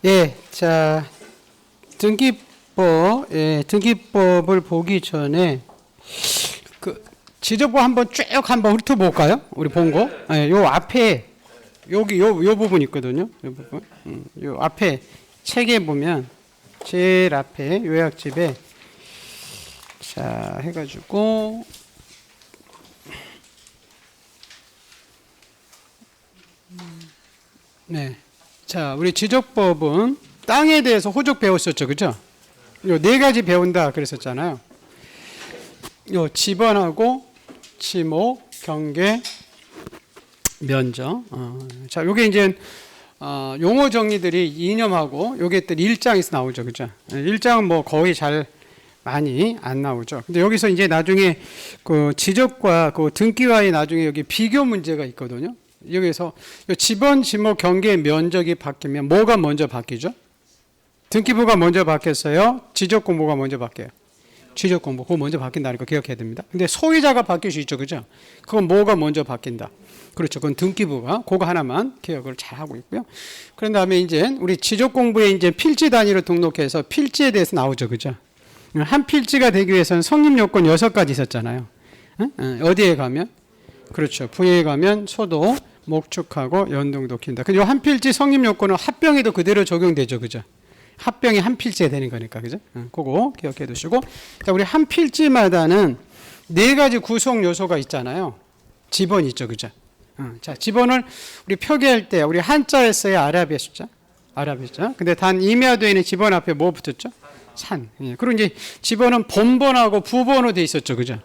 예, 자, 등기법을 보기 전에 그 지적법 한번 쭉 한번 훑어볼까요? 우리 본 거. 예, 요 앞에 여기 요 부분 있거든요. 요 부분. 요 앞에 책에 보면 제일 앞에 요약집에 자 해가지고 네. 자, 우리 지적법은 땅에 대해서 호적 배웠었죠, 그죠? 요 네 가지 배운다 그랬었잖아요. 요 지번하고 지목, 경계, 면적. 자, 요게 이제 용어 정리들이 이념하고 요게들 1장에서 나오죠, 그죠? 1장은 뭐 거의 잘 많이 안 나오죠. 근데 여기서 이제 나중에 그 지적과 그 등기와의 나중에 여기 비교 문제가 있거든요. 여기서 지번, 지목, 경계, 면적이 바뀌면 뭐가 먼저 바뀌죠? 등기부가 먼저 바뀌었어요? 지적공부가 먼저 바뀌어요? 지적공부. 그거 먼저 바뀐다는 거 기억해야 됩니다. 근데 소유자가 바뀔 수 있죠, 그죠? 그건 뭐가 먼저 바뀐다? 그렇죠. 그건 등기부가 그거 하나만 기억을 잘 하고 있고요. 그런 다음에 이제 우리 지적공부에 이제 필지 단위로 등록해서 필지에 대해서 나오죠, 그죠? 한 필지가 되기 위해서는 성립 요건 6가지 있었잖아요. 어디에 가면? 그렇죠. 부에 가면 소도, 목축하고 연동도 킨다. 근데 한 필지 성립 요건은 합병에도 그대로 적용되죠, 그죠? 합병이 한 필지가 되는 거니까, 그죠? 그거 기억해 두시고. 자, 우리 한 필지마다는 4가지 구성 요소가 있잖아요. 지번 있죠, 그죠? 자, 지번을 우리 표기할 때 우리 한자에 써야 아라비아 숫자, 아라비아 숫자. 근데 단 임야도에 있는 지번 앞에 뭐 붙었죠? 산. 예. 그리고 이제 지번은 본번하고 부번으로 돼 있었죠, 그죠?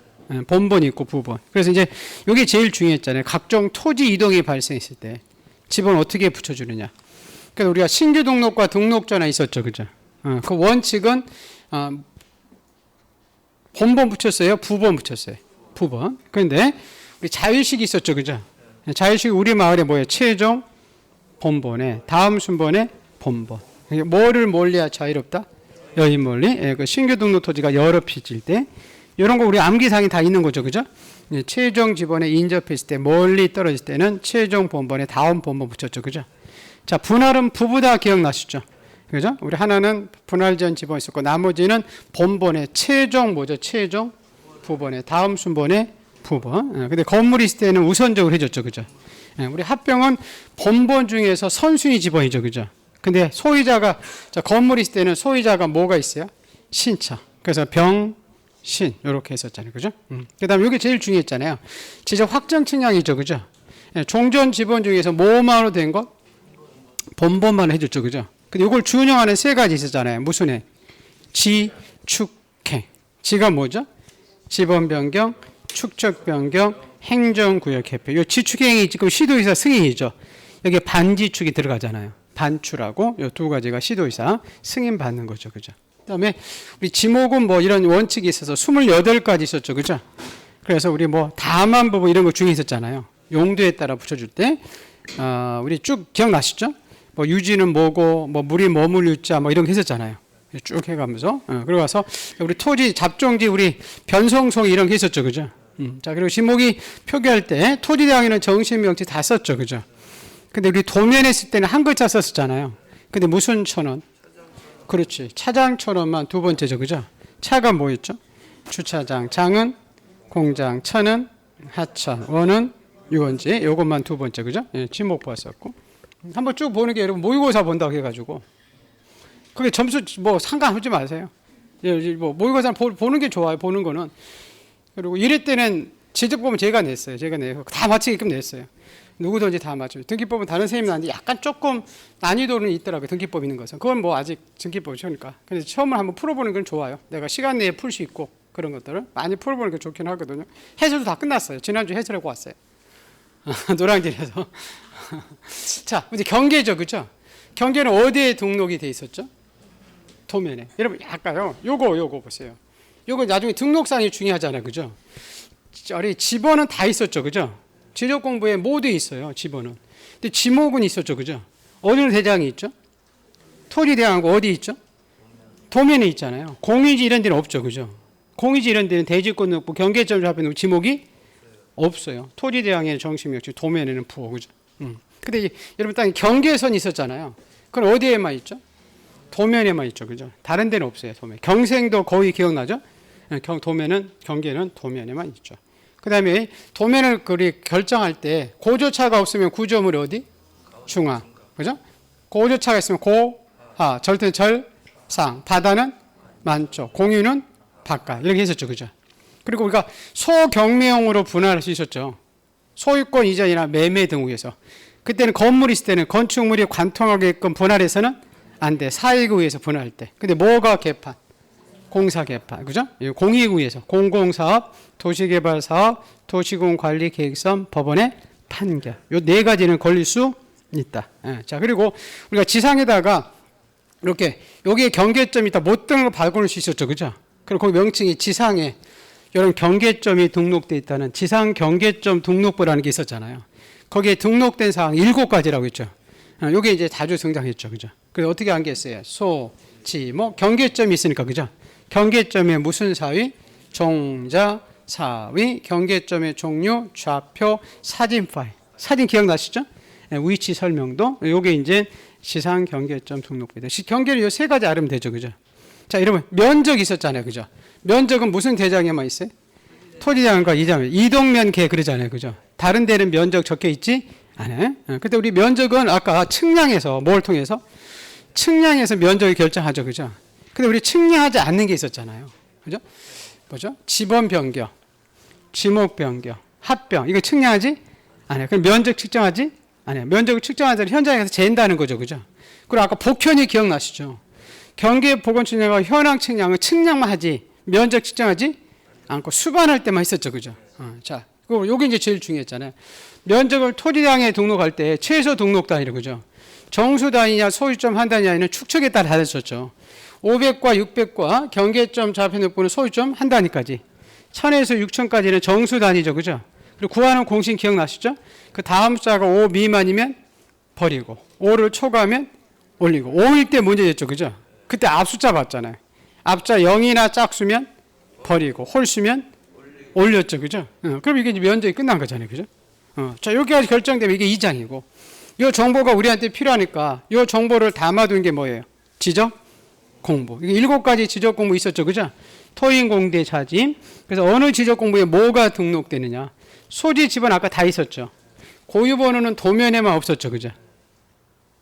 본번이 있고 부번. 그래서 이제 이게 제일 중요했잖아요. 각종 토지 이동이 발생했을 때 지번 어떻게 붙여주느냐. 그래서 우리가 신규 등록과 등록 전에 있었죠, 그죠? 그 원칙은 본번 붙였어요, 부번 붙였어요, 부번. 그런데 우리 자율식이 있었죠, 그죠? 자율식 우리 마을에 뭐예요? 최종 본번에 다음 순번에 본번. 뭐를 멀리야 자유롭다? 여인 멀리. 예, 그 신규 등록 토지가 여러 필지일 때. 이런 거 우리 암기상이 다 있는 거죠, 그죠? 최종 지번에 인접했을 때 멀리 떨어질 때는 최종 본번에 다음 본번 붙였죠, 그죠? 자, 분할은 부부다 기억나시죠? 그죠? 우리 하나는 분할 전 지번 있었고 나머지는 본번에 최종 뭐죠? 최종 부번에 다음 순번에 부번. 근데 건물이 있을 때는 우선적으로 해줬죠, 그죠? 우리 합병은 본번 중에서 선순위 지번이죠, 그죠? 근데 소유자가 자, 건물이 있을 때는 소유자가 뭐가 있어요? 신차. 그래서 병 신 이렇게 했었잖아요, 그죠? 그다음 이게 제일 중요했잖아요. 지적 확정 측량이죠, 그죠? 종전 지번 중에서 뭐만으로 된 것? 본번만 해줬죠, 그죠? 근데 이걸 준용하는 3가지 있었잖아요. 무슨 해? 지, 축, 행. 지가 뭐죠? 지번 변경, 축적 변경, 행정구역 개표. 이 지축행이 지금 시도의사 승인이죠. 여기 반지축이 들어가잖아요. 반출하고 이 2가지가 시도의사 승인 받는 거죠, 그죠? 그다음에 우리 지목은 뭐 이런 원칙이 있어서 28가지 있었죠, 그죠? 그래서 우리 뭐 다만 부분 이런 거 중에 있었잖아요. 용도에 따라 붙여줄 때 우리 쭉 기억나시죠? 뭐 유지는 뭐고 뭐 물이 머물 유자 뭐 이런 거 했었잖아요. 쭉 해가면서 그러고 와서 우리 토지 잡종지 우리 변성송 이런 게 있었죠, 그죠? 자, 그리고 지목이 표기할 때 토지 대항에는 정식 명칭 다 썼죠, 그죠? 근데 우리 도면에 쓸 때는 한 글자 썼었잖아요. 근데 무슨 천원? 그렇지. 차장 천원만 2번째죠, 그죠? 차가 뭐였죠? 주차장, 장은 공장, 천은 하천, 원은 유원지. 요것만 2번째, 그죠? 예, 지목 봤었고. 한번 쭉 보는 게 여러분 모의고사 본다고 해가지고 그게 점수 뭐 상관하지 마세요. 예, 뭐 모의고사 보는 게 좋아요. 보는 거는. 그리고 1회 때는 지적법은 제가 냈어요. 제가 내서 다 맞히게끔 냈어요. 누구든지 다 맞춰요. 등기법은 다른 선생님이 나는데 약간 조금 난이도는 있더라고요. 등기법 있는 것은. 그건 뭐 아직 등기법이 처음이니까. 근데 처음을 한번 풀어보는 건 좋아요. 내가 시간 내에 풀 수 있고 그런 것들을 많이 풀어보는 게 좋긴 하거든요. 해설도 다 끝났어요. 지난주 해설하고 왔어요. 노량진에서. 자, 이제 경계죠, 그죠? 경계는 어디에 등록이 돼 있었죠? 도면에. 여러분, 아까요. 요거 보세요. 요거 나중에 등록상이 중요하잖아요, 그죠? 우리 지번은 다 있었죠, 그죠? 지적공부에 모두 있어요, 지번은. 근데 지목은 있었죠, 그죠? 어느 대장이 있죠? 토지 대장하고 어디 있죠? 도면에 있잖아요. 공유지 이런 데는 없죠, 그죠? 공유지 이런 데는 대지권 없고 경계점을 잡혀놓고 지목이 없어요. 토지 대장에는 정식 명칭, 도면에는 부호, 그죠? 근데 여러분 땅에 경계선이 있었잖아요. 그럼 어디에만 있죠? 도면에만 있죠. 그죠? 다른 데는 없어요. 도면. 경생도 거의 기억나죠? 경계는 도면에만 있죠. 그 다음에 도면을 결정할 때 고조차가 없으면 구조물이 어디? 중앙. 그죠? 고조차가 있으면 절대는 절상, 바다는 만쪽, 공유는 바깥. 이렇게 했었죠. 그죠? 그리고 우리가 소경매형으로 분할할 수 있었죠. 소유권 이전이나 매매 등을 위해서. 그때는 건물이 있을 때는 건축물이 관통하게끔 분할해서는 안 돼. 사익을 위해서 분할할 때. 근데 뭐가 개판? 공사 개판. 그죠? 공익을 위해서. 공공사업, 도시개발사업, 도시공관리계획서, 법원의 판결. 요 네 가지는 걸릴 수 있다. 자, 그리고 우리가 지상에다가 이렇게 여기에 경계점이 있다. 못 등을 바꿀 수 있었죠. 그죠? 그리고 그 명칭이 지상에 이런 경계점이 등록되어 있다는 지상 경계점 등록부라는 게 있었잖아요. 거기에 등록된 사항 7가지라고 했죠. 요게 이제 자주 등장했죠. 그죠? 그래서 어떻게 안겠어요? 소, 지, 경계점이 있으니까. 그죠? 경계점에 무슨 사위? 종자, 사위, 경계점의 종류, 좌표, 사진 파일. 사진 기억나시죠? 위치 설명도. 요게 이제 지상 경계점 등록부입니다. 경계를 요 3가지 알으면 되죠. 그죠? 자, 여러분, 면적 있었잖아요. 그죠? 면적은 무슨 대장에만 있어요? 토지장과 이동면계 그러잖아요. 그죠? 다른 데는 면적 적혀 있지 않아요. 근데 우리 면적은 아까 측량에서 뭘 통해서? 측량에서 면적을 결정하죠. 그죠? 근데 우리 측량하지 않는 게 있었잖아요. 그죠? 뭐죠? 지번 변경, 지목 변경, 합병. 이거 측량하지 않아요. 그럼 면적 측정하지 않아요. 면적을 측정하자면 현장에서 잰다는 거죠. 그죠? 그리고 아까 복현이 기억나시죠? 경계 보건 측량과 현황 측량은 측량만 하지 면적 측정하지 않고 수반할 때만 했었죠. 그죠? 자, 그리고 요게 이제 제일 중요했잖아요. 면적을 토지량에 등록할 때 최소 등록 단위로. 그죠? 정수 단위냐 소유점 한 단위냐는 축척에 따라 다르셨죠. 500과 600과 경계점 좌표등록부는 소유점 한 단위까지. 1000에서 6000까지는 정수 단위죠. 그죠? 그리고 구하는 공식 기억나시죠? 그 다음 숫자가 5 미만이면 버리고 5를 초과하면 올리고 5일 때 문제였죠. 그죠? 그때 앞 숫자 봤잖아요. 앞자 0이나 짝수면 버리고 홀수면 올렸죠. 그죠? 그럼 이게 이제 면적이 끝난 거잖아요. 그죠? 자, 여기까지 결정되면 이게 2장이고 이 정보가 우리한테 필요하니까 이 정보를 담아둔 게 뭐예요? 지적 공부. 이게 7가지 지적 공부 있었죠. 그죠? 토인 공대 자진. 그래서 어느 지적 공부에 뭐가 등록되느냐. 소지 지번 아까 다 있었죠. 고유 번호는 도면에만 없었죠. 그죠?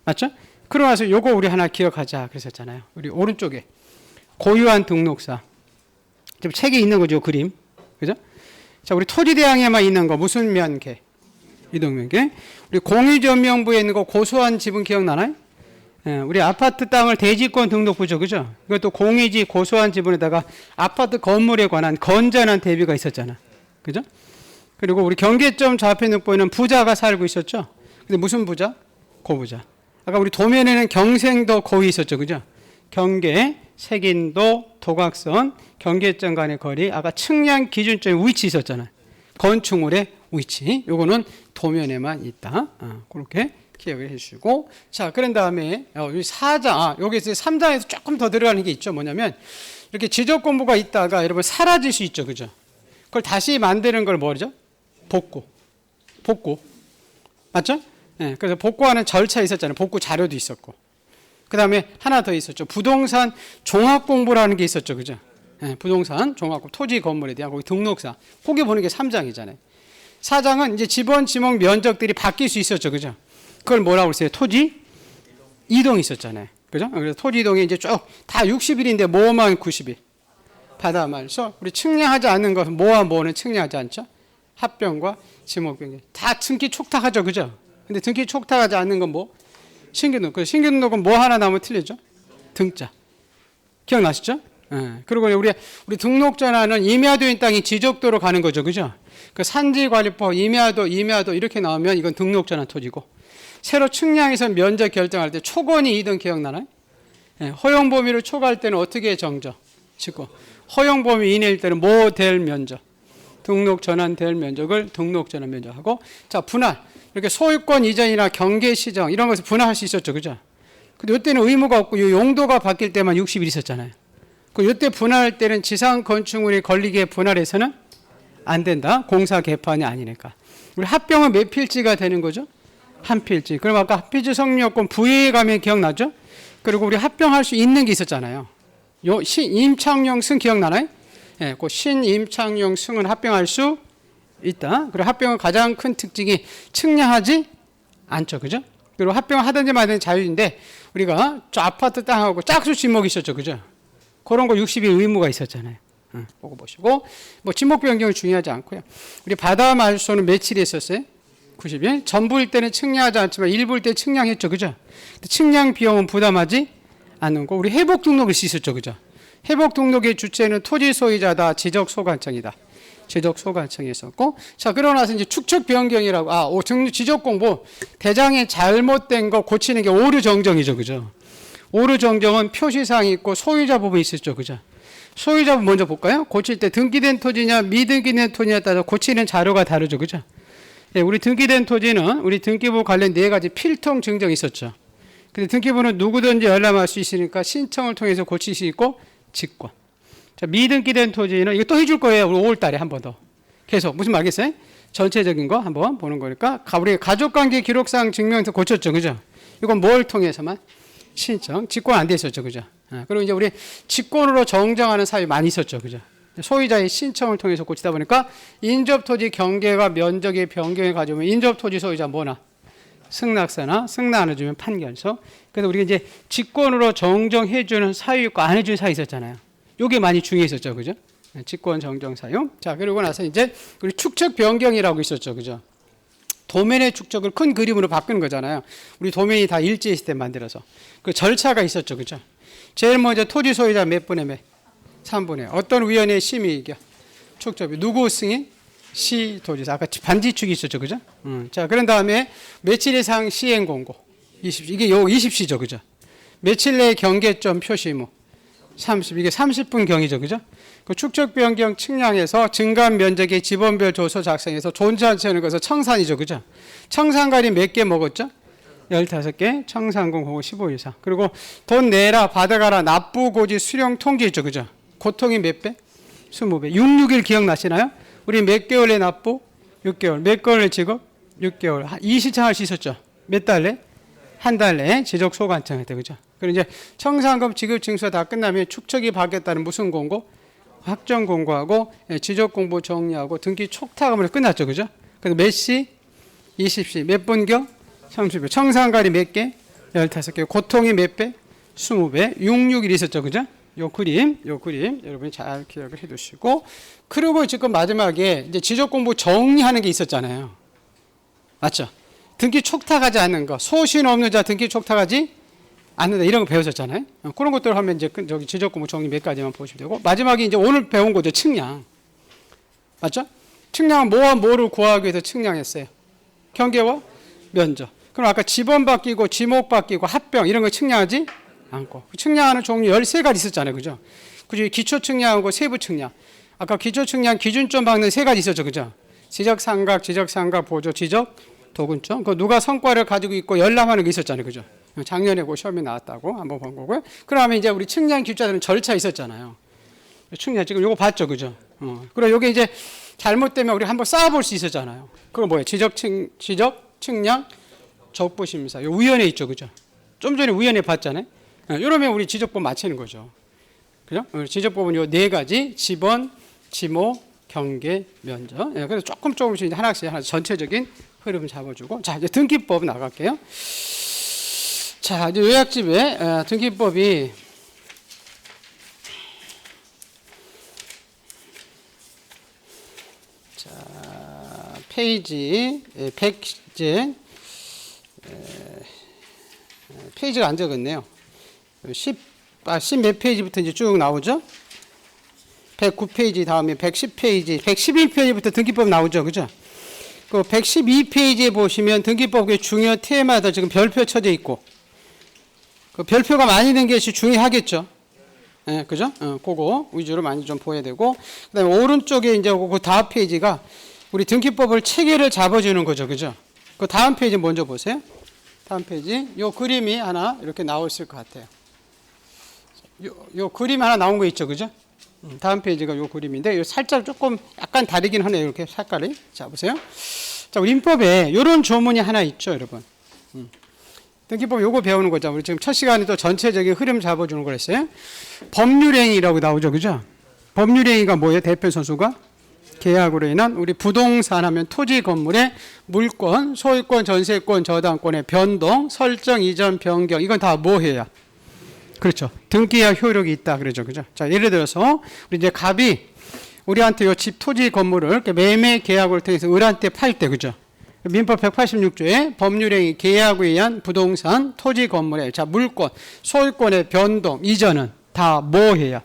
맞죠? 그러고 나서 요거 우리 하나 기억하자 그랬었잖아요. 우리 오른쪽에 고유한 등록사. 지금 책에 있는 거죠. 그림. 그죠? 자, 우리 토지대항에만 있는 거 무슨 면계? 이동면계. 우리 공유전명부에 있는 거 고소한 지분 기억나나요? 우리 아파트 땅을 대지권 등록부죠. 그죠? 이것도 공유지 고소한 지분에다가 아파트 건물에 관한 건전한 대비가 있었잖아. 그죠? 그리고 우리 경계점 좌표등록부에는 부자가 살고 있었죠. 근데 무슨 부자? 고부자. 아까 우리 도면에는 경생도 거위 있었죠. 그죠? 경계, 색인도, 도각선, 경계점 간의 거리, 아까 측량 기준점의 위치 있었잖아요. 건축물의 위치. 요거는 도면에만 있다. 그렇게 기억을 해주시고. 자, 그런 다음에 여기 4장, 여기서 3장에서 조금 더 들어가는 게 있죠. 뭐냐면 이렇게 지적 공부가 있다가 여러분 사라질 수 있죠. 그죠? 그걸 다시 만드는 걸 뭐죠? 복구. 맞죠? 네, 그래서 복구하는 절차 있었잖아요. 복구 자료도 있었고. 그 다음에 하나 더 있었죠. 부동산 종합공부라는 게 있었죠. 그죠? 네, 부동산 종합공부, 토지 건물에 대한 거기 등록사. 거기 보는 게 3장이잖아요. 4장은 이제 지번, 지목 면적들이 바뀔 수 있었죠. 그죠? 그걸 뭐라고 그랬어요? 토지 이동이 있었잖아요. 그죠? 그래서 토지 이동이 이제 쭉 다 60일인데 뭐만 90일. 바다 말서 우리 측량하지 않는 것은 뭐와 뭐는 측량하지 않죠? 합병과 지목병. 다 등기 촉탁하죠. 그죠? 근데 등기 촉탁하지 않는 건 뭐? 신규등록. 그 신규등록은 뭐 하나 나오면 틀리죠? 등자. 기억나시죠? 그리고 우리 등록 전환은 임야도인 땅이 지적도로 가는 거죠. 그죠? 그 산지관리법 임야도 이렇게 나오면 이건 등록 전환 토지고. 새로 측량해서 면적 결정할 때 초건이 2등 기억나나요? 허용 범위를 초과할 때는 어떻게 정저? 짓고. 허용 범위 이내일 때는 뭐 될 면적? 등록 전환될 면적을 등록 전환 면적하고. 자, 분할. 이렇게 소유권 이전이나 경계 시정 이런 것을 분할할 수 있었죠. 그죠? 근데 이때는 의무가 없고 이 용도가 바뀔 때만 60일 있었잖아요. 그 이때 분할할 때는 지상 건축물이 걸리게 분할해서는 안 된다. 공사 개판이 아니니까. 우리 합병은 몇 필지가 되는 거죠? 한 필지. 그럼 아까 합필지 성립요건 부여에 가면 기억나죠? 그리고 우리 합병할 수 있는 게 있었잖아요. 요 임창용 승 기억나나요? 예, 그 신임창용 승은 합병할 수 있다. 그리고 합병은 가장 큰 특징이 측량하지 않죠. 그죠? 그리고 합병을 하든지 말든지 자유인데 우리가 저 아파트 땅하고 짝수 지목이 있었죠. 그죠? 그런 거 60일 의무가 있었잖아요. 보고 보시고 뭐 지목 변경은 중요하지 않고요. 우리 바다 말소는 며칠이 있었어요? 90일. 전부일 때는 측량하지 않지만 일부일 때 측량했죠. 그죠? 측량 비용은 부담하지 않는 거. 우리 회복 등록일 수 있었죠. 그죠? 회복 등록의 주체는 토지 소유자다. 지적 소관청이다. 지적 소관청이 있었고, 자, 그러고 나서 이제 축척 변경이라고, 지적 공부, 대장에 잘못된 거 고치는 게 오류 정정이죠. 그죠? 오류 정정은 표시사항이 있고 소유자 부분이 있었죠. 그죠? 소유자 부분 먼저 볼까요? 고칠 때 등기된 토지냐, 미등기된 토지냐에 따라 고치는 자료가 다르죠. 그죠? 예, 우리 등기된 토지는 우리 등기부 관련 4가지 필통 증정이 있었죠. 근데 등기부는 누구든지 열람할 수 있으니까 신청을 통해서 고칠 수 있고, 직권. 자, 미등기된 토지는 이거 또 해줄 거예요. 우리 5월 달에 한 번 더. 계속. 무슨 말겠어요? 전체적인 거 한번 보는 거니까. 우리 가족관계 기록상 증명서 고쳤죠. 그죠? 이건 뭘 통해서만? 신청. 직권 안 돼 있었죠. 그죠? 그리고 이제 우리 직권으로 정정하는 사유 많이 있었죠. 그죠? 소유자의 신청을 통해서 고치다 보니까 인접토지 경계가 면적의 변경을 가져오면 인접토지 소유자 뭐나? 승낙서나 승낙 안 해주면 판결서. 그래서 우리가 이제 직권으로 정정해주는 사유 있고 안 해주는 사유 있었잖아요. 요게 많이 중요했었죠. 그죠? 직권 정정 사유. 자, 그리고 나서 이제 우리 축척 변경이라고 있었죠. 그죠? 도면의 축척을 큰 그림으로 바꾸는 거잖아요. 우리 도면이 다 일제했을 때 만들어서. 그 절차가 있었죠. 그죠? 제일 먼저 토지 소유자 몇 분의 몇? 3분의. 어떤 위원회 심의 의견? 축척이. 누구 승인? 시도지사. 아까 반지축이 있었죠. 그죠? 자, 그런 다음에 며칠 이상 시행 공고. 20, 이게 요 20시죠. 그죠? 며칠 내 경계점 표시 의무. 30, 이게 30분 경이죠. 그죠? 그 축척 변경 측량해서 증감 면적의 지번별 조서 작성해서 존재하지 않는 것은 청산이죠. 그죠? 청산가리 몇 개 먹었죠? 15개, 청산공 그거 15 이상. 그리고 돈 내라, 받아가라, 납부고지, 수령 통지 있죠. 그죠? 고통이 몇 배? 20배. 661 기억나시나요? 우리 몇 개월에 납부? 6개월. 몇 개월에 지급? 6개월. 20창할 수 있었죠? 몇 달 내? 한 달 내에 지적 소관청할 때. 그죠? 그리고 이제 청산금 지급 징수가 다 끝나면 축척이 바뀌었다는 무슨 공고? 확정 공고하고 지적 공부 정리하고 등기 촉탁함으로 끝났죠. 그죠? 그래서 몇 시? 20시. 몇 분경? 30배. 청산가리 몇 개? 15개. 고통이 몇 배? 20배. 661 있었죠. 그죠? 요 그림 여러분이 잘 기억을 해 두시고, 그리고 지금 마지막에 이제 지적 공부 정리하는 게 있었잖아요. 맞죠? 등기 촉탁하지 않는 거. 소신 없는 자 등기 촉탁하지 않는다. 이런 거 배웠었잖아요. 그런 것들 하면 이제 저기 지적 공부 정리 몇 가지만 보시면 되고, 마지막에 이제 오늘 배운 거죠. 측량. 맞죠? 측량은 뭐와 뭐를 구하기 위해서 측량했어요? 경계와 면적. 그럼 아까 지번 바뀌고 지목 바뀌고 합병 이런 거 측량하지 않고, 측량하는 종류 13가지 있었잖아요. 그죠? 그죠? 기초 측량하고 세부 측량. 아까 기초 측량 기준점 박는 3가지 있었죠. 그죠? 지적 삼각, 보조, 지적 도근점. 그 누가 성과를 가지고 있고 열람하는 게 있었잖아요. 그죠? 작년에 그 시험에 나왔다고 한번 본 거고요. 그다음에 이제 우리 측량 기준자들은 절차 있었잖아요. 측량 지금 요거 봤죠. 그죠? 그리고 요게 이제 잘못되면 우리 한번 쌓아볼 수 있었잖아요. 그거 뭐예요? 지적 측량 적부심사. 요 위원회 있죠. 그죠? 좀 전에 위원회 봤잖아요. 이러면 우리 지적법 맞히는 거죠. 그죠? 지적법은 요 4가지, 지번, 지목, 경계, 면적. 그래서 조금씩 하나씩 전체적인 흐름 잡아주고. 자, 이제 등기법 나갈게요. 자, 이제 요약집에 등기법이 자, 페이지 100제 페이지가 안 적었네요. 10 몇 페이지부터 이제 쭉 나오죠? 109페이지 다음에 110페이지, 111페이지부터 등기법 나오죠. 그죠? 그 112페이지에 보시면 등기법 중요 테마다 지금 별표 쳐져 있고, 그 별표가 많이 된 것이 중요하겠죠. 예, 그죠? 그거 위주로 많이 좀 보여야 되고, 그 다음에 오른쪽에 이제 그 다음 페이지가 우리 등기법을 체계를 잡아주는 거죠. 그죠? 그 다음 페이지 먼저 보세요. 다음 페이지. 요 그림이 하나 이렇게 나올 것 같아요. 요 그림 하나 나온 거 있죠. 그죠? 다음 페이지가 요 그림인데, 요 살짝 조금 약간 다르긴 하네요. 이렇게 색깔이. 자, 보세요. 자, 우리 민법에 이런 조문이 하나 있죠, 여러분. 등기법 요거 배우는 거죠. 우리 지금 첫 시간에 또 전체적인 흐름 잡아주는 거랬어요. 법률행위라고 나오죠, 그죠? 법률행위가 뭐예요? 대표 선수가 계약으로 인한 우리 부동산 하면 토지 건물의 물권, 소유권, 전세권, 저당권의 변동, 설정, 이전, 변경 이건 다 뭐 해야? 그렇죠. 등기약 효력이 있다 그러죠, 그죠? 자, 예를 들어서 우리 이제 갑이 우리한테 요 집 토지 건물을 이렇게 매매 계약을 통해서 을한테 팔 때, 그죠? 민법 186조에 법률행위 계약에 의한 부동산 토지 건물의 자 물권, 소유권의 변동, 이전은 다 뭐 해야?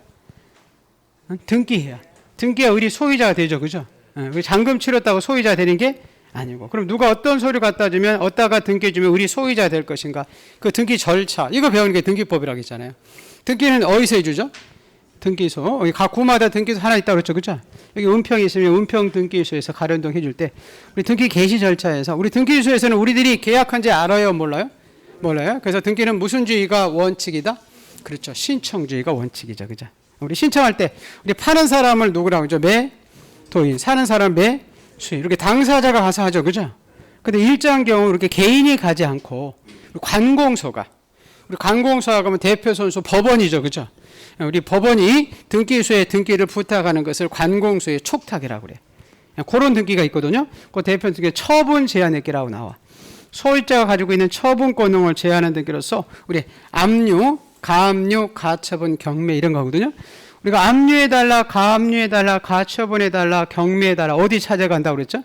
등기해야. 등기가 우리 소유자가 되죠, 그죠? 우리 잔금 치렀다고 소유자 되는 게 아니고. 그럼 누가 어떤 서류 갖다 주면 어디다가 등기해주면 우리 소유자 될 것인가? 그 등기 절차 이거 배우는 게 등기법이라고 했잖아요. 등기는 어디서 해주죠? 등기소. 각 구마다 등기소 하나 있다고 그랬죠, 그죠? 여기 은평이 있으면 은평 등기소에서 가련동 해줄 때 우리 등기 개시 절차에서 우리 등기소에서는 우리들이 계약한지 알아요, 몰라요? 몰라요. 그래서 등기는 무슨 주의가 원칙이다? 그렇죠. 신청주의가 원칙이죠, 그죠? 우리 신청할 때 우리 파는 사람을 누구라고 하죠? 매도인, 사는 사람 매수인 이렇게 당사자가 가서 하죠, 그죠? 근데 일정 경우 이렇게 개인이 가지 않고 관공서가 우리 관공서가 그러면 대표 선수 법원이죠, 그죠? 우리 법원이 등기소에 등기를 부탁하는 것을 관공서의 촉탁이라고 그래. 그런 등기가 있거든요. 그 대표 등기 처분 제한액기라고 나와. 소유자가 가지고 있는 처분 권능을 제한하는 등기로서 우리 압류, 가압류, 가처분, 경매 이런 거거든요. 우리가 압류해달라, 가압류해달라, 가처분해달라, 경매해달라 어디 찾아간다고 그랬죠?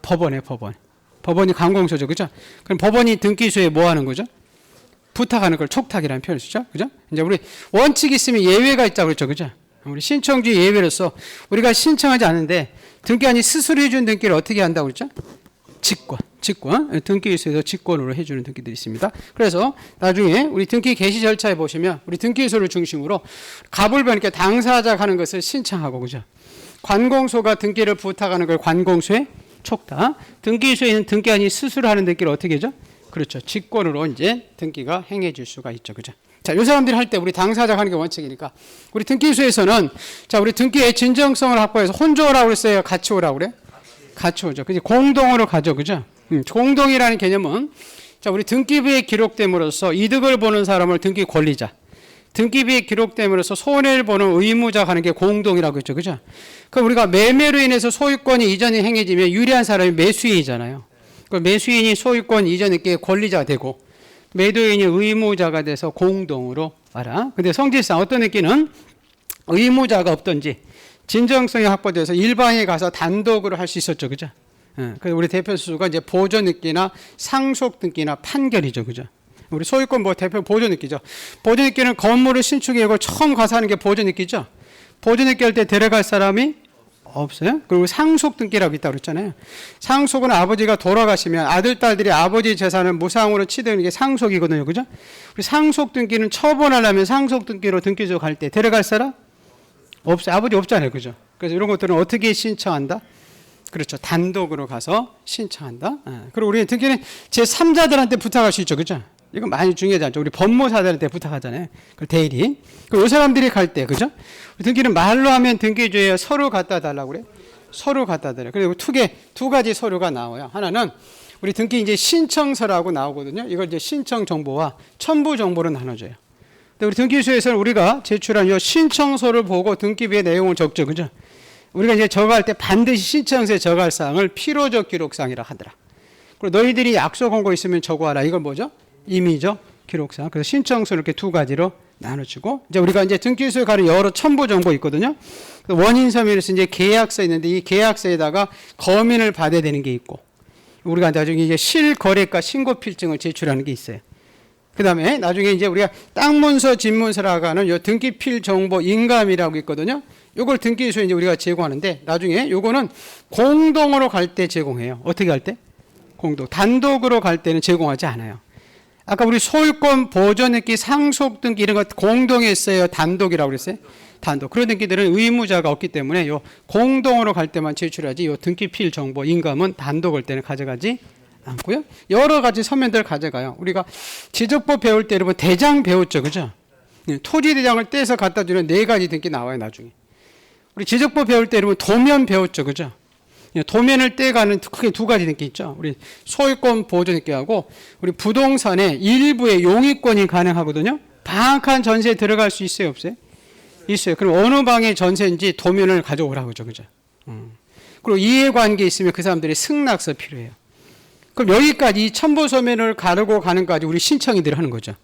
법원에 법원. 법원이 관공서죠, 그죠? 그럼 법원이 등기소에 뭐 하는 거죠? 부탁하는 걸 촉탁이라는 표현을 쓰죠, 그죠? 이제 우리 원칙이 있으면 예외가 있다고 그랬죠, 그죠? 우리 신청주의 예외로서 우리가 신청하지 않는데 등기관이 스스로 해준 등기를 어떻게 한다고 그랬죠? 직권, 등기소에서 직권으로 해주는 등기들이 있습니다. 그래서 나중에 우리 등기 개시 절차에 보시면 우리 등기소를 중심으로 갑을 변이니까 당사자가 하는 것을 신청하고, 그죠? 관공소가 등기를 부탁하는 걸 관공소에 촉탁, 등기소에 있는 등기관이 스스로 하는 등기를 어떻게 하죠? 그렇죠. 직권으로 이제 등기가 행해질 수가 있죠, 그죠? 자, 요 사람들이 할 때 우리 당사자가 하는 게 원칙이니까 우리 등기소에서는 자, 우리 등기의 진정성을 확보해서 혼자 오라고 그랬어요, 같이 오라고 그래? 같이 오죠. 그지? 공동으로 가죠, 그죠? 공동이라는 개념은 자, 우리 등기부에 기록됨으로써 이득을 보는 사람을 등기 권리자, 등기부에 기록됨으로써 손해를 보는 의무자 하는 게 공동이라고 했죠, 그죠? 그럼 우리가 매매로 인해서 소유권이 이전이 행해지면 유리한 사람이 매수인이잖아요. 그 매수인이 소유권 이전에 권리자가 되고 매도인이 의무자가 돼서 공동으로 와라. 근데 성질상 어떤 느끼는 의무자가 없던지 진정성이 확보돼서 일반에 가서 단독으로 할 수 있었죠, 그죠? 그래서 우리 대표 수가 이제 보존 느끼나 상속 등기나 판결이죠, 그죠? 우리 소유권 뭐 대표 보존 느끼죠. 보존 느끼는 건물을 신축하고 처음 가서 하는 게 보존 느끼죠. 보존 느끼 할 때 데려갈 사람이 없어요. 그리고 상속 등기라고 있다고 그랬잖아요. 상속은 아버지가 돌아가시면 아들, 딸들이 아버지 재산을 무상으로 취득하는 게 상속이거든요, 그죠? 우리 상속 등기는 처분하려면 상속 등기로 등기소 갈 때 데려갈 사람 없어요. 아버지 없잖아요, 그죠? 그래서 이런 것들은 어떻게 신청한다? 그렇죠. 단독으로 가서 신청한다. 그리고 우리는 등기는 제3자들한테 부탁할 수 있죠, 그죠? 이건 많이 중요하지 않죠. 우리 법무사들한테 부탁하잖아요. 그 대리. 그 사람들이 갈 때, 그죠? 등기는 말로 하면 등기주에 서류 갖다 달라고 그래. 서류 갖다 드려. 그리고 두 가지 서류가 나와요. 하나는 우리 등기 이제 신청서라고 나오거든요. 이걸 이제 신청 정보와 첨부 정보로 나눠줘요. 근데 우리 등기소에서는 우리가 제출한 이 신청서를 보고 등기부의 내용을 적죠, 그죠? 우리가 이제 저거할 때 반드시 신청서에 저거할 사항을 필요적 기록사항이라 하더라. 그리고 너희들이 약속한 거 있으면 적어와라. 이걸 뭐죠? 임의적 기록사항. 그래서 신청서를 이렇게 두 가지로 나눠주고, 이제 우리가 이제 등기소에 가는 여러 첨부 정보 있거든요. 원인서면에서 이제 계약서 있는데 이 계약서에다가 검인을 받아야 되는 게 있고, 우리가 나중에 이제 실거래가 신고필증을 제출하는 게 있어요. 그 다음에 나중에 이제 우리가 땅문서, 집문서라고 하는 요 등기필 정보 인감이라고 있거든요. 요걸 등기소에 이제 우리가 제공하는데 나중에 요거는 공동으로 갈 때 제공해요. 어떻게 할 때? 공동. 단독으로 갈 때는 제공하지 않아요. 아까 우리 소유권 보존 등기, 상속 등기 이런 거 공동에 했어요, 단독이라고 그랬어요? 단독. 그런 등기들은 의무자가 없기 때문에 요 공동으로 갈 때만 제출하지 요 등기필 정보 인감은 단독 할 때는 가져가지 않고요. 여러 가지 서면들 가져가요. 우리가 지적법 배울 때 여러분 대장 배웠죠, 그죠? 토지 대장을 떼서 갖다 주는 4가지 등기 나와요, 나중에. 우리 지적법 배울 때 여러분 도면 배웠죠, 그죠? 도면을 떼가는 크게 두 가지 등기 있죠. 우리 소유권 보존 등기하고 우리 부동산의 일부의 용의권이 가능하거든요. 방한 전세에 들어갈 수 있어요, 없어요? 있어요. 그럼 어느 방의 전세인지 도면을 가져오라고 그죠, 그죠? 그리고 이해관계 있으면 그 사람들이 승낙서 필요해요. 그럼 여기까지 이 첨부서면을 가르고 가는까지 우리 신청이들 하는 거죠.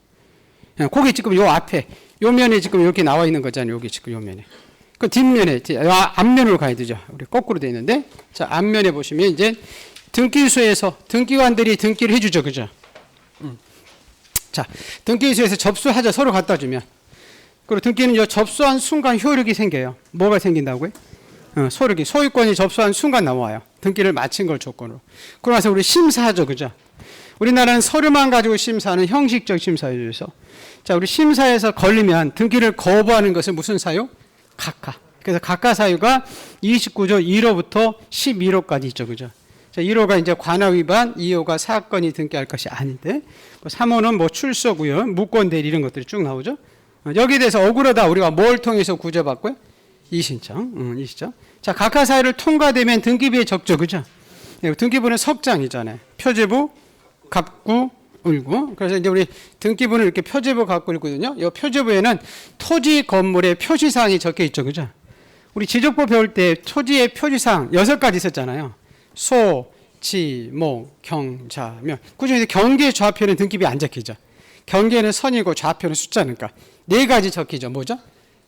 거기 지금 요 앞에 요 면에 지금 이렇게 나와 있는 거잖아요. 여기 지금 요 면에. 그 뒷면에 앞면으로 가야 되죠. 우리 거꾸로 돼 있는데 자 앞면에 보시면 이제 등기소에서 등기관들이 등기를 해주죠, 그죠? 자 등기소에서 접수하자 서로 갖다 주면 그리고 등기는 요 접수한 순간 효력이 생겨요. 뭐가 생긴다고요? 소력이 소유권이 접수한 순간 나와요. 등기를 마친 걸 조건으로. 그러고 나서 우리 심사하죠, 그죠? 우리나라는 서류만 가지고 심사하는 형식적 심사유에서 자 우리 심사에서 걸리면 등기를 거부하는 것은 무슨 사유? 각하. 그래서 각하 사유가 29조 1호부터 11호까지 있죠, 그죠? 자 1호가 이제 관할 위반, 2호가 사건이 등기할 것이 아닌데 3호는 뭐 출석 우연, 무권 대리 이런 것들이 쭉 나오죠. 여기에 대해서 억울하다 우리가 뭘 통해서 구제받고요? 이신청, 이신청. 자 각하 사유를 통과되면 등기부에 적죠, 그죠? 등기부는 석장이잖아요. 표제부, 갑구, 을구. 그래서 이제 우리 등기부는 이렇게 표제부, 갑구, 을구거든요. 이 표제부에는 토지 건물의 표시사항이 적혀 있죠, 그죠? 우리 지적법 배울 때 토지의 표시사항 6가지 있었잖아요. 소, 지, 목, 경, 자, 면. 그중에 경계 좌표는 등기부에 안 적히죠. 경계는 선이고 좌표는 숫자니까 4가지 적히죠. 뭐죠?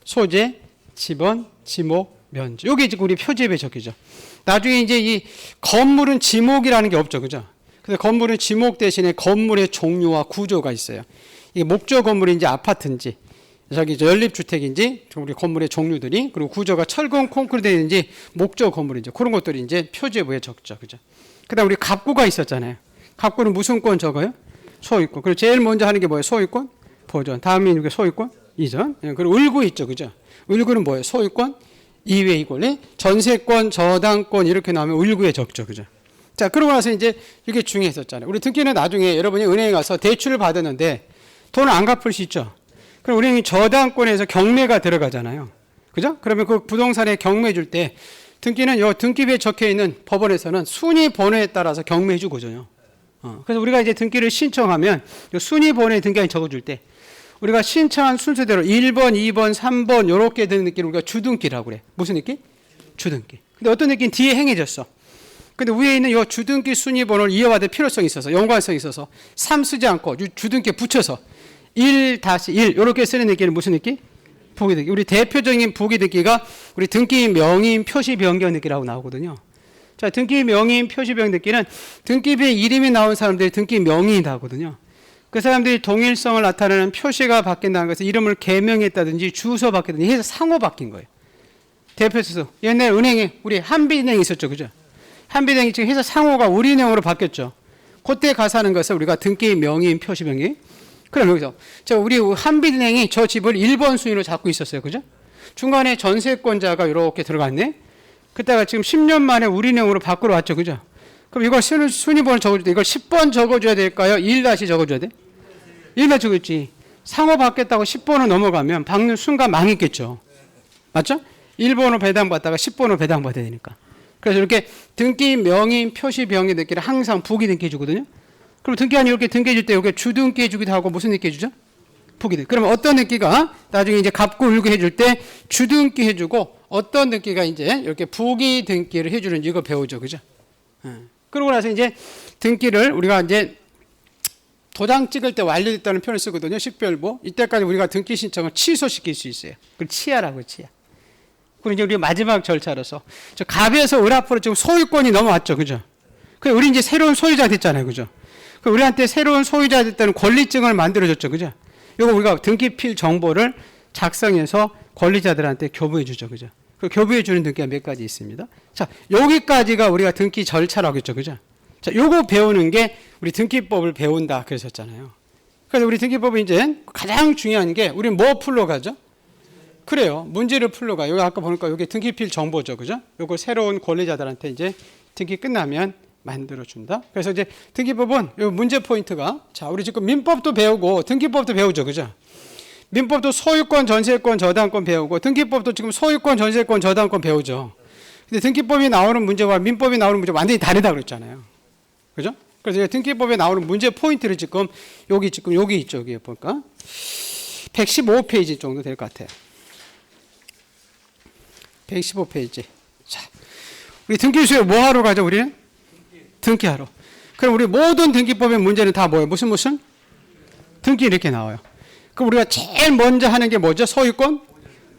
소재, 지번, 지목, 면적. 요게 지금 우리 표제부에 적히죠. 나중에 이제 이 건물은 지목이라는 게 없죠, 그죠? 근데 건물은 지목 대신에 건물의 종류와 구조가 있어요. 이게 목조 건물인지 아파트인지, 저기 연립주택인지, 우리 건물의 종류들이, 그리고 구조가 철근 콘크리트인지, 목조 건물인지, 그런 것들이 이제 표제부에 적죠, 그죠? 그 다음 우리 갑구가 있었잖아요. 갑구는 무슨 권 적어요? 소유권. 그리고 제일 먼저 하는 게 뭐예요? 소유권? 보존. 다음이 이게 소유권? 이전. 그리고 을구 있죠, 그죠? 을구는 뭐예요? 소유권? 이외의 권리? 전세권, 저당권 이렇게 나오면 을구에 적죠, 그죠? 자, 그러고 나서 이제 이게 중요했었잖아요. 우리 등기는 나중에 여러분이 은행에 가서 대출을 받았는데 돈을 안 갚을 수 있죠. 그럼 우리는 저당권에서 경매가 들어가잖아요. 그죠? 그러면 그 부동산에 경매 줄 때 등기는 요 등기부에 적혀 있는 법원에서는 순위 번호에 따라서 경매해 주거든요. 그래서 우리가 이제 등기를 신청하면 요 순위 번호에 등기를 적어줄 때 우리가 신청한 순서대로 1번, 2번, 3번 요렇게 되는 느낌을 우리가 주등기라고 그래. 무슨 느낌? 주등기. 근데 어떤 느낌? 뒤에 행해졌어. 근데 위에 있는 이 주등기 순위 번호를 이어받을 필요성이 있어서 연관성이 있어서 3 쓰지 않고 주등기에 붙여서 1-1 이렇게 쓰는 느낌은 무슨 느낌? 부기등기. 우리 대표적인 부기등기가 우리 등기 명의인 표시 변경 등기라고 나오거든요. 자, 등기 명의인 표시 변경 등기는 등기부에 이름이 나온 사람들이 등기 명의인 하거든요. 그 사람들이 동일성을 나타내는 표시가 바뀐다는 것은 이름을 개명했다든지 주소 바뀌든지 해서 상호 바뀐 거예요. 대표소서. 옛날 은행에 우리 한빛은행이 있었죠, 그죠? 한빛은행이 지금 회사 상호가 우리은행으로 바뀌었죠. 그때 가서 하는 것을 우리가 등기 명의인 표시 명의. 그럼 여기서 우리 한빛은행이 저 집을 1번 순위로 잡고 있었어요, 그죠? 중간에 전세권자가 이렇게 들어갔네. 그때가 지금 10년 만에 우리은행으로 바꾸러 왔죠, 그죠? 그럼 이걸 순위번호 적어줄 때 이걸 10번 적어줘야 될까요? 1 다시 적어줘야 돼? 1 다시 적었지. 상호 받겠다고 10번을 넘어가면 박는 순간 망했겠죠. 맞죠? 1번으로 배당받다가 10번으로 배당받아야 되니까. 그래서 이렇게 등기 명의인 표시 병의 등기를 항상 부기 등기해 주거든요. 그럼 등기한이 이렇게 등기해 줄 때 이렇게 주등기해 주기도 하고 무슨 등기해 주죠? 부기 등기. 그러면 어떤 등기가 나중에 이제 갑구 을구 해줄 때 주등기 해주고 어떤 등기가 이제 이렇게 부기 등기를 해주는지 이거 배우죠, 그죠? 그러고 나서 이제 등기를 우리가 이제 도장 찍을 때 완료됐다는 표현을 쓰거든요. 식별부. 이때까지 우리가 등기 신청을 취소시킬 수 있어요. 그걸 치하라고 치하. 그리고 이제 우리 마지막 절차로서 저 갑에서 을 앞으로 지금 소유권이 넘어왔죠, 그죠? 그 우리 이제 새로운 소유자 됐잖아요, 그죠? 그 우리한테 새로운 소유자 됐다는 권리증을 만들어줬죠, 그죠? 이거 우리가 등기필 정보를 작성해서 권리자들한테 교부해 주죠, 그죠? 그 교부해 주는 등기가 몇 가지 있습니다. 자, 여기까지가 우리가 등기 절차라고 했죠, 그죠? 자, 요거 배우는 게 우리 등기법을 배운다 그랬었잖아요. 그래서 우리 등기법은 이제 가장 중요한 게 우리 뭐 풀러 가죠? 그래요. 문제를 풀러 가요. 여기 아까 보니까 여기 등기필 정보죠, 그죠? 요거 새로운 권리자들한테 이제 등기 끝나면 만들어 준다. 그래서 이제 등기법은 요 문제 포인트가 자, 우리 지금 민법도 배우고 등기법도 배우죠, 그죠? 민법도 소유권, 전세권, 저당권 배우고 등기법도 지금 소유권, 전세권, 저당권 배우죠. 근데 등기법에 나오는 문제와 민법에 나오는 문제가 완전히 다르다고 그랬잖아요. 그죠? 그래서 등기법에 나오는 문제 포인트를 지금 여기 있죠. 여기 볼까? 115페이지 정도 될 것 같아요. 115페이지. 자, 우리 등기 수요 뭐 하러 가죠, 우리는? 등기하러. 그럼 우리 모든 등기법의 문제는 다 뭐예요? 무슨? 등기 이렇게 나와요. 그럼 우리가 제일 먼저 하는 게 뭐죠? 소유권?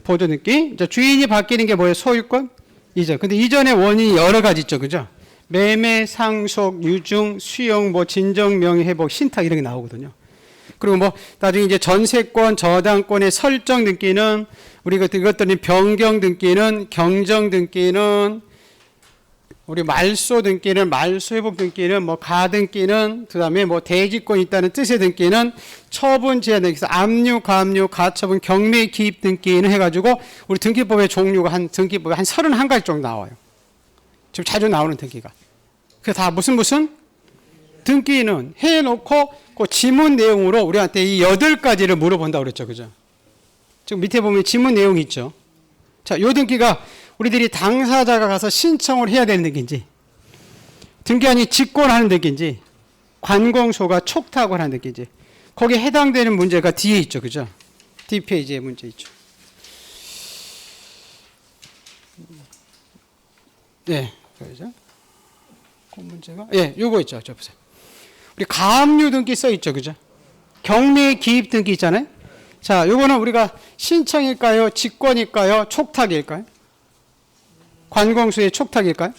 보존 등기. 주인이 바뀌는 게 뭐예요? 소유권? 이전. 근데 이전의 원인이 여러 가지 있죠. 그죠? 매매, 상속, 유증, 수용, 진정, 명의 회복, 신탁 이런 게 나오거든요. 그리고 나중에 이제 전세권, 저당권의 설정 등기는 우리가 이것들이 변경 등기는, 경정 등기는, 우리 말소 등기는, 말소 회복 등기는, 가등기는, 그다음에 대지권이 있다는 뜻의 등기는, 처분 제한 등기에서 압류, 가압류, 가처분, 경매 기입 등기는 해가지고 우리 등기법의 종류가 등기법에 한 31가지 정도 나와요. 지금 자주 나오는 등기가. 그게 다 무슨 등기는 해놓고 그 지문 내용으로 우리한테 이 8가지를 물어본다고 그랬죠. 그죠? 지금 밑에 보면 지문 내용이 있죠. 자, 요 등기가 우리들이 당사자가 가서 신청을 해야 되는 등기인지, 등기한이 직권하는 등기인지, 관공소가 촉탁을 하는 등기인지, 거기에 해당되는 문제가 뒤에 있죠. 그죠? 뒷페이지에 문제 있죠. 네, 그죠? 그 문제가, 요거 있죠. 저 보세요. 우리 가압류 등기 써 있죠. 그죠? 경매 기입 등기 있잖아요. 자, 요거는 우리가 신청일까요? 직권일까요? 촉탁일까요? 관공서의 촉탁일까요?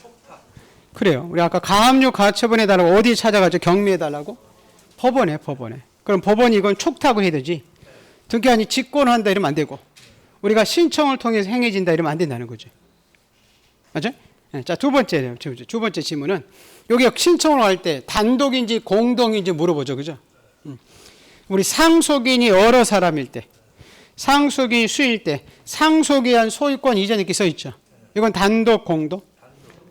그래요. 우리 아까 가압류 가처분해달라고 어디 찾아가죠? 경매해달라고? 법원에. 그럼 법원이 이건 촉탁을 해야 되지. 등기한이 직권한다 이러면 안 되고, 우리가 신청을 통해서 행해진다 이러면 안 된다는 거죠. 맞죠? 자, 두 번째 질문은, 여기 신청을 할 때 단독인지 공동인지 물어보죠. 그죠? 우리 상속인이 여러 사람일 때, 상속인이 수일 때, 상속에 한 소유권 이전 이렇게 써 있죠. 이건 단독, 공동?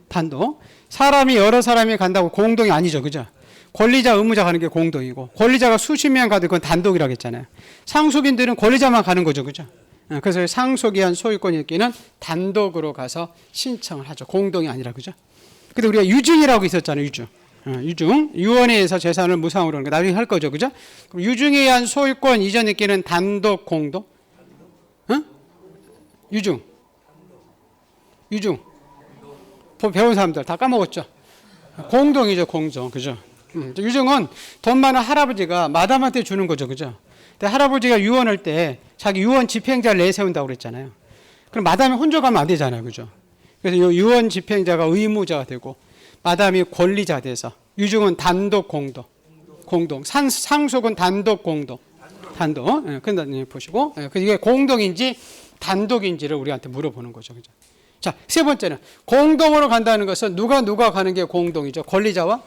단독. 사람이 여러 사람이 간다고 공동이 아니죠. 그죠? 권리자, 의무자 가는 게 공동이고, 권리자가 수십 명 가도 그건 단독이라고 했잖아요. 상속인들은 권리자만 가는 거죠. 그죠? 그래서 상속에 한 소유권 읽기는 단독으로 가서 신청을 하죠. 공동이 아니라. 그죠? 근데 우리가 유증이라고 있었잖아요. 유증. 유언에 의해서 재산을 무상으로 하는 거 나중에 할 거죠. 그죠? 그럼 유증에 의한 소유권 이전 읽기는 단독, 공동? 유증. 배운 사람들 다 까먹었죠. 공동이죠. 공동. 그죠? 유증은 돈 많은 할아버지가 마담한테 주는 거죠. 그죠? 근데 할아버지가 유언할 때 자기 유언 집행자를 내세운다고 그랬잖아요. 그럼 마담이 혼자 가면 안 되잖아요. 그죠? 그래서 이 유언 집행자가 의무자가 되고, 마담이 권리자 돼서, 유증은 단독, 공동. 상속은 단독, 공동. 단독. 근데 보시고, 이게 공동인지 단독인지를 우리한테 물어보는 거죠. 그죠? 자, 세 번째는 공동으로 간다는 것은 누가 가는 게 공동이죠? 권리자와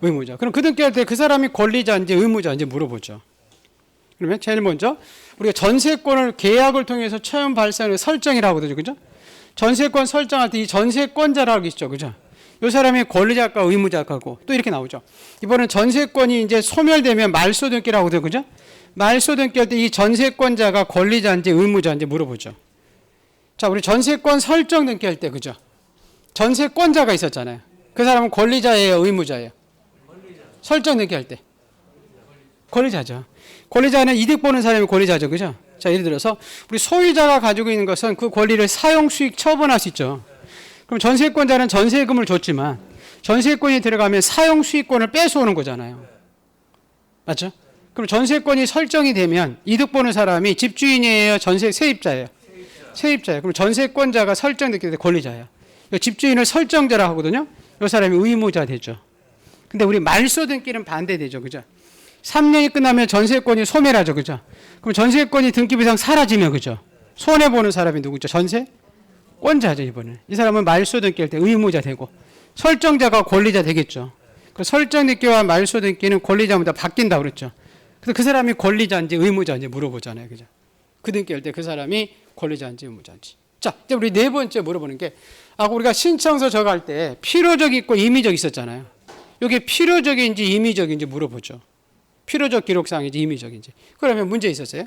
의무자. 그럼 그 등기할 때 그 사람이 권리자인지 의무자인지 물어보죠. 그러면 제일 먼저 우리가 전세권을 계약을 통해서 처음 발생하는 설정이라고 하거든요. 그죠? 전세권 설정할 때 이 전세권자라고 있죠. 그죠? 이 사람이 권리자가 의무자가고 또 이렇게 나오죠. 이번엔 전세권이 이제 소멸되면 말소 등기라고 하거든요. 그죠? 말소 등기할 때 이 전세권자가 권리자인지 의무자인지 물어보죠. 자, 우리 전세권 설정 등기할 때, 그죠? 전세권자가 있었잖아요. 그 사람은 권리자예요, 의무자예요? 설정 등기할 때. 권리자죠. 권리자는 이득 보는 사람이 권리자죠. 그죠? 자, 예를 들어서 우리 소유자가 가지고 있는 것은 그 권리를 사용 수익 처분할 수 있죠. 그럼 전세권자는 전세금을 줬지만 전세권이 들어가면 사용 수익권을 뺏어오는 거잖아요. 맞죠? 그럼 전세권이 설정이 되면 이득 보는 사람이 집주인이에요, 세입자예요? 세입자예요. 그럼 전세권자가 설정됐기 때문에 권리자예요. 집주인을 설정자라고 하거든요. 이 사람이 의무자 되죠. 근데 우리 말소 등기는 반대되죠. 그죠? 3년이 끝나면 전세권이 소멸하죠. 그죠? 그럼 전세권이 등기부상 사라지면, 그죠? 손해보는 사람이 누구죠? 전세권자죠, 이번에. 이 사람은 말소 등기할 때 의무자 되고, 설정자가 권리자 되겠죠. 그 설정 등기와 말소 등기는 권리자마다 바뀐다고 그랬죠. 그래서 그 사람이 권리자인지 의무자인지 물어보잖아요. 그죠? 그 등기할 때 그 사람이 권리자인지 의무자인지. 자, 이제 우리 네 번째 물어보는 게, 우리가 신청서 적할 때 필요적 있고 임의적 있었잖아요. 이게 필요적인지 임의적인지 물어보죠. 필요적 기록상인지 임의적인지. 그러면 문제 있었어요.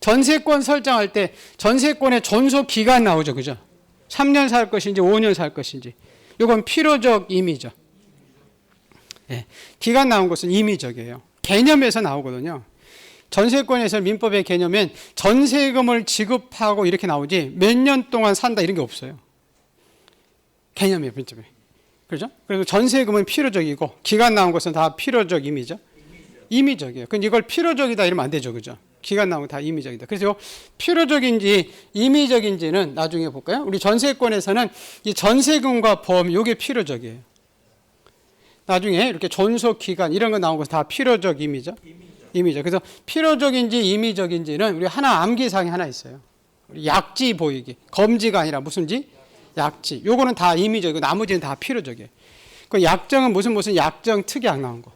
전세권 설정할 때 전세권의 존속 기간 나오죠. 그죠? 3년 살 것인지 5년 살 것인지. 이건 필요적 임의죠. 예. 기간 나온 것은 임의적이에요. 개념에서 나오거든요. 전세권에서 민법의 개념엔 전세금을 지급하고 이렇게 나오지 몇 년 동안 산다 이런 게 없어요. 개념이에요. 민법에. 그렇죠? 그리고 전세금은 필요적이고 기간 나온 것은 다 필요적 임의죠. 임의적이에요. 근데 이걸 필요적이다 이러면 안 되죠. 그죠? 기간 나온 거 다 임의적이다. 그래서 필요적인지 임의적인지는 나중에 볼까요? 우리 전세권에서는 이 전세금과 보험 이게 필요적이에요. 나중에 이렇게 존속 기간 이런 거 나온 거 다 필요적 임의죠. 임의적. 그래서 필요적인지 임의적인지는 우리 하나 암기사항이 하나 있어요. 약지 보이기. 검지가 아니라 무슨지? 약지. 요거는 다 임의적이고 나머지는 다 필요적이에요. 그 약정은 무슨 약정 특약 나온 거.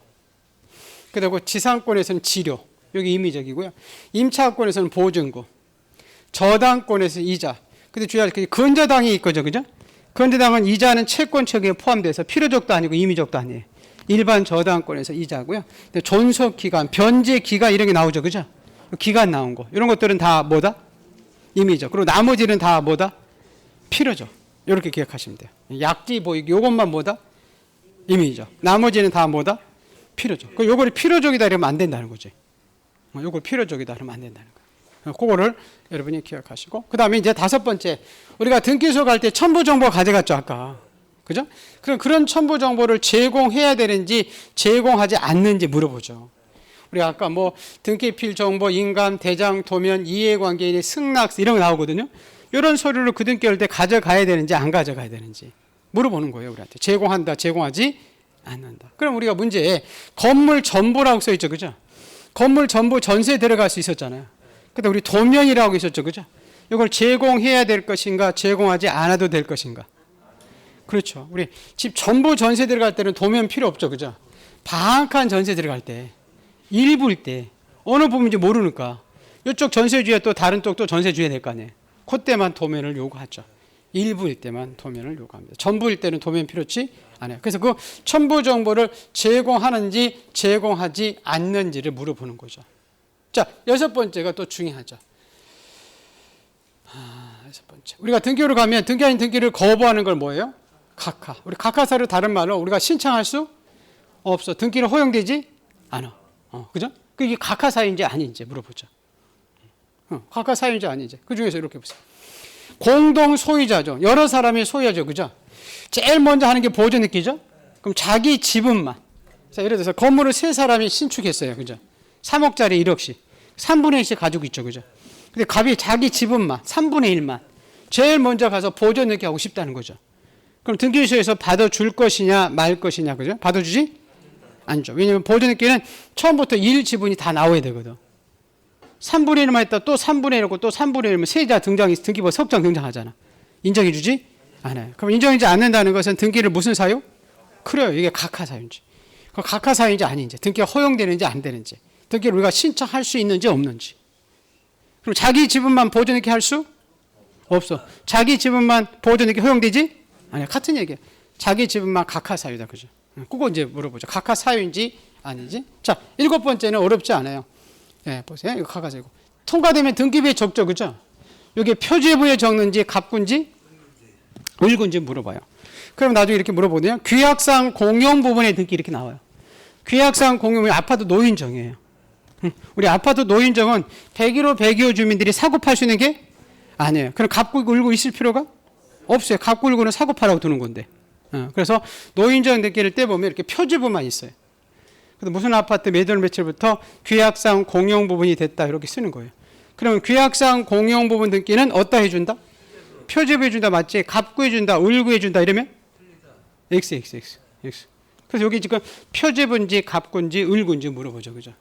그리고 지상권에서는 지료. 여기 임의적이고요. 임차권에서는 보증금. 저당권에서는 이자. 근데 주의할 게 근저당이 있거죠. 그죠? 근저당은 이자는 채권 체계에 포함돼서 필요적도 아니고 임의적도 아니에요. 일반 저당권에서 이자고요. 근데 존속 기간, 변제 기간 이런 게 나오죠. 그죠? 기간 나온 거. 이런 것들은 다 뭐다? 임의적. 그리고 나머지는 다 뭐다? 필요적. 이렇게 기억하시면 돼요. 약지 보이기 요것만 뭐다? 임의적. 나머지는 다 뭐다? 필요적. 그 요거를 필요적이다 이러면 안 된다는 거지. 요걸 필요적이다 그러면 안 된다는 거예요. 그거를 여러분이 기억하시고 그다음에 이제 다섯 번째 우리가 등기소 갈 때 첨부 정보 가져갔죠 아까. 그죠? 그럼 그런 첨부 정보를 제공해야 되는지 제공하지 않는지 물어보죠. 우리 아까 뭐 등기필 정보, 인감, 대장, 도면, 이해관계인의 승낙 이런 거 나오거든요. 이런 서류를 그 등기할 때 가져가야 되는지 안 가져가야 되는지 물어보는 거예요. 우리한테 제공한다, 제공하지 않는다. 그럼 우리가 문제에 건물 전부라고 써 있죠, 그죠? 건물 전부 전세 들어갈 수 있었잖아요. 근데 우리 도면이라고 있었죠, 그죠? 이걸 제공해야 될 것인가, 제공하지 않아도 될 것인가? 그렇죠. 우리 집 전부 전세 들어갈 때는 도면 필요 없죠, 그죠? 방한 전세 들어갈 때, 일부일 때 어느 부분인지 모르니까 이쪽 전세주에 또 다른 쪽도 전세주에 될 거 아니에요. 그때만 도면을 요구하죠. 일부일 때만 도면을 요구합니다. 전부일 때는 도면 필요치 않아요. 그래서 그 첨부 정보를 제공하는지 제공하지 않는지를 물어보는 거죠. 자, 여섯 번째가 또 중요하죠. 여섯 번째. 우리가 등기로 가면 등기 아닌 등기를 거부하는 걸 뭐예요? 각하. 우리 각하사를 다른 말로 우리가 신청할 수 없어. 등기를 허용되지 않아. 그죠? 그게 각하사인지 아닌지 물어보죠. 각하사인지 아닌지. 그 중에서 이렇게 보세요. 공동 소유자죠. 여러 사람이 소유하죠. 그죠? 제일 먼저 하는 게 보조 느끼죠? 그럼 자기 지분만. 자, 예를 들어서 건물을 세 사람이 신축했어요. 그죠? 3억짜리 1억씩. 3분의 1씩 가지고 있죠. 그죠? 근데 갑이 자기 지분만, 3분의 1만. 제일 먼저 가서 보조 느끼 하고 싶다는 거죠. 그럼 등기소에서 받아줄 것이냐, 말 것이냐. 그죠? 받아주지? 않죠. 왜냐면 보조 느끼는 처음부터 1 지분이 다 나와야 되거든. 3분의 1만 했다 또 3분의 1하고 또 3분의 1면 세자 등장이 등기부 석장 등장하잖아. 인정해 주지 않아요. 그럼 인정하지 않는다는 것은 등기를 무슨 사유? 그래요. 이게 각하 사유인지. 그 각하 사유인지 아닌지. 등기가 허용되는지 안 되는지. 등기를 우리가 신청할 수 있는지 없는지. 그럼 자기 지분만 보존이렇게 할 수 없어. 자기 지분만 보존이렇게 허용되지? 아니야. 같은 얘기야. 자기 지분만 각하 사유다. 그죠? 그거 이제 물어보죠. 각하 사유인지 아닌지. 자, 일곱 번째는 어렵지 않아요. 네, 보세요. 이거 가가지고 통과되면 등기부에 적죠, 그죠? 이게 표지부에 적는지 갑군지 을군지 물어봐요. 그럼 나중에 이렇게 물어보네요. 규약상 공용 부분에 등기 이렇게 나와요. 규약상 공용이 아파트 노인정이에요. 우리 아파트 노인정은 101호 102호 주민들이 사고 팔 수 있는 게 아니에요. 그럼 갑구 을구 있을 필요가 없어요. 갑구 을구는 사고 파라고 두는 건데. 그래서 노인정 등기를 떼보면 이렇게 표지부만 있어요. 그래서 무슨 아파트 몇 월 며칠부터 규약상 공용 부분이 됐다 이렇게 쓰는 거예요. 그러면 규약상 공용 부분 등기는 어디다 해준다? 표지부 해준다 맞지? 갑구 해준다, 을구 해준다 이러면 X. 그래서 여기 지금 표지부인지 갑구인지 을구인지 물어보죠, 그죠?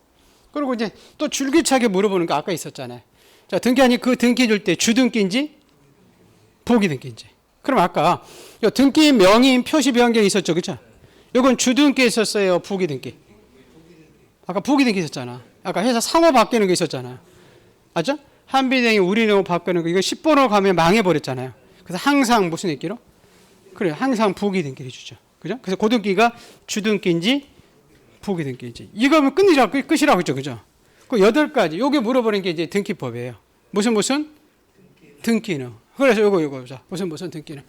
그리고 이제 또 줄기차게 물어보는 거 아까 있었잖아요. 자, 등기하니 그 등기 줄 때 주등기인지 부기등기인지. 그럼 아까 등기 명의인 표시 변경이 있었죠, 그죠? 이건 주등기 있었어요, 부기등기. 아까 부기등기 있었잖아. 아까 회사 상호 바뀌는 거 있었잖아. 맞죠? 한빛행이 우리네오 바뀌는 거 이거 10번으로 가면 망해버렸잖아요. 그래서 항상 무슨 등기로? 그래, 항상 부기등기 해주죠. 그죠? 그래서 고등기가 주등기인지 부기등기인지. 이거면 끝이라고 했죠, 그죠? 그 8가지. 요게 물어보는 게 이제 등기법이에요. 무슨? 등기는. 그래서 요거 자 무슨 등기는.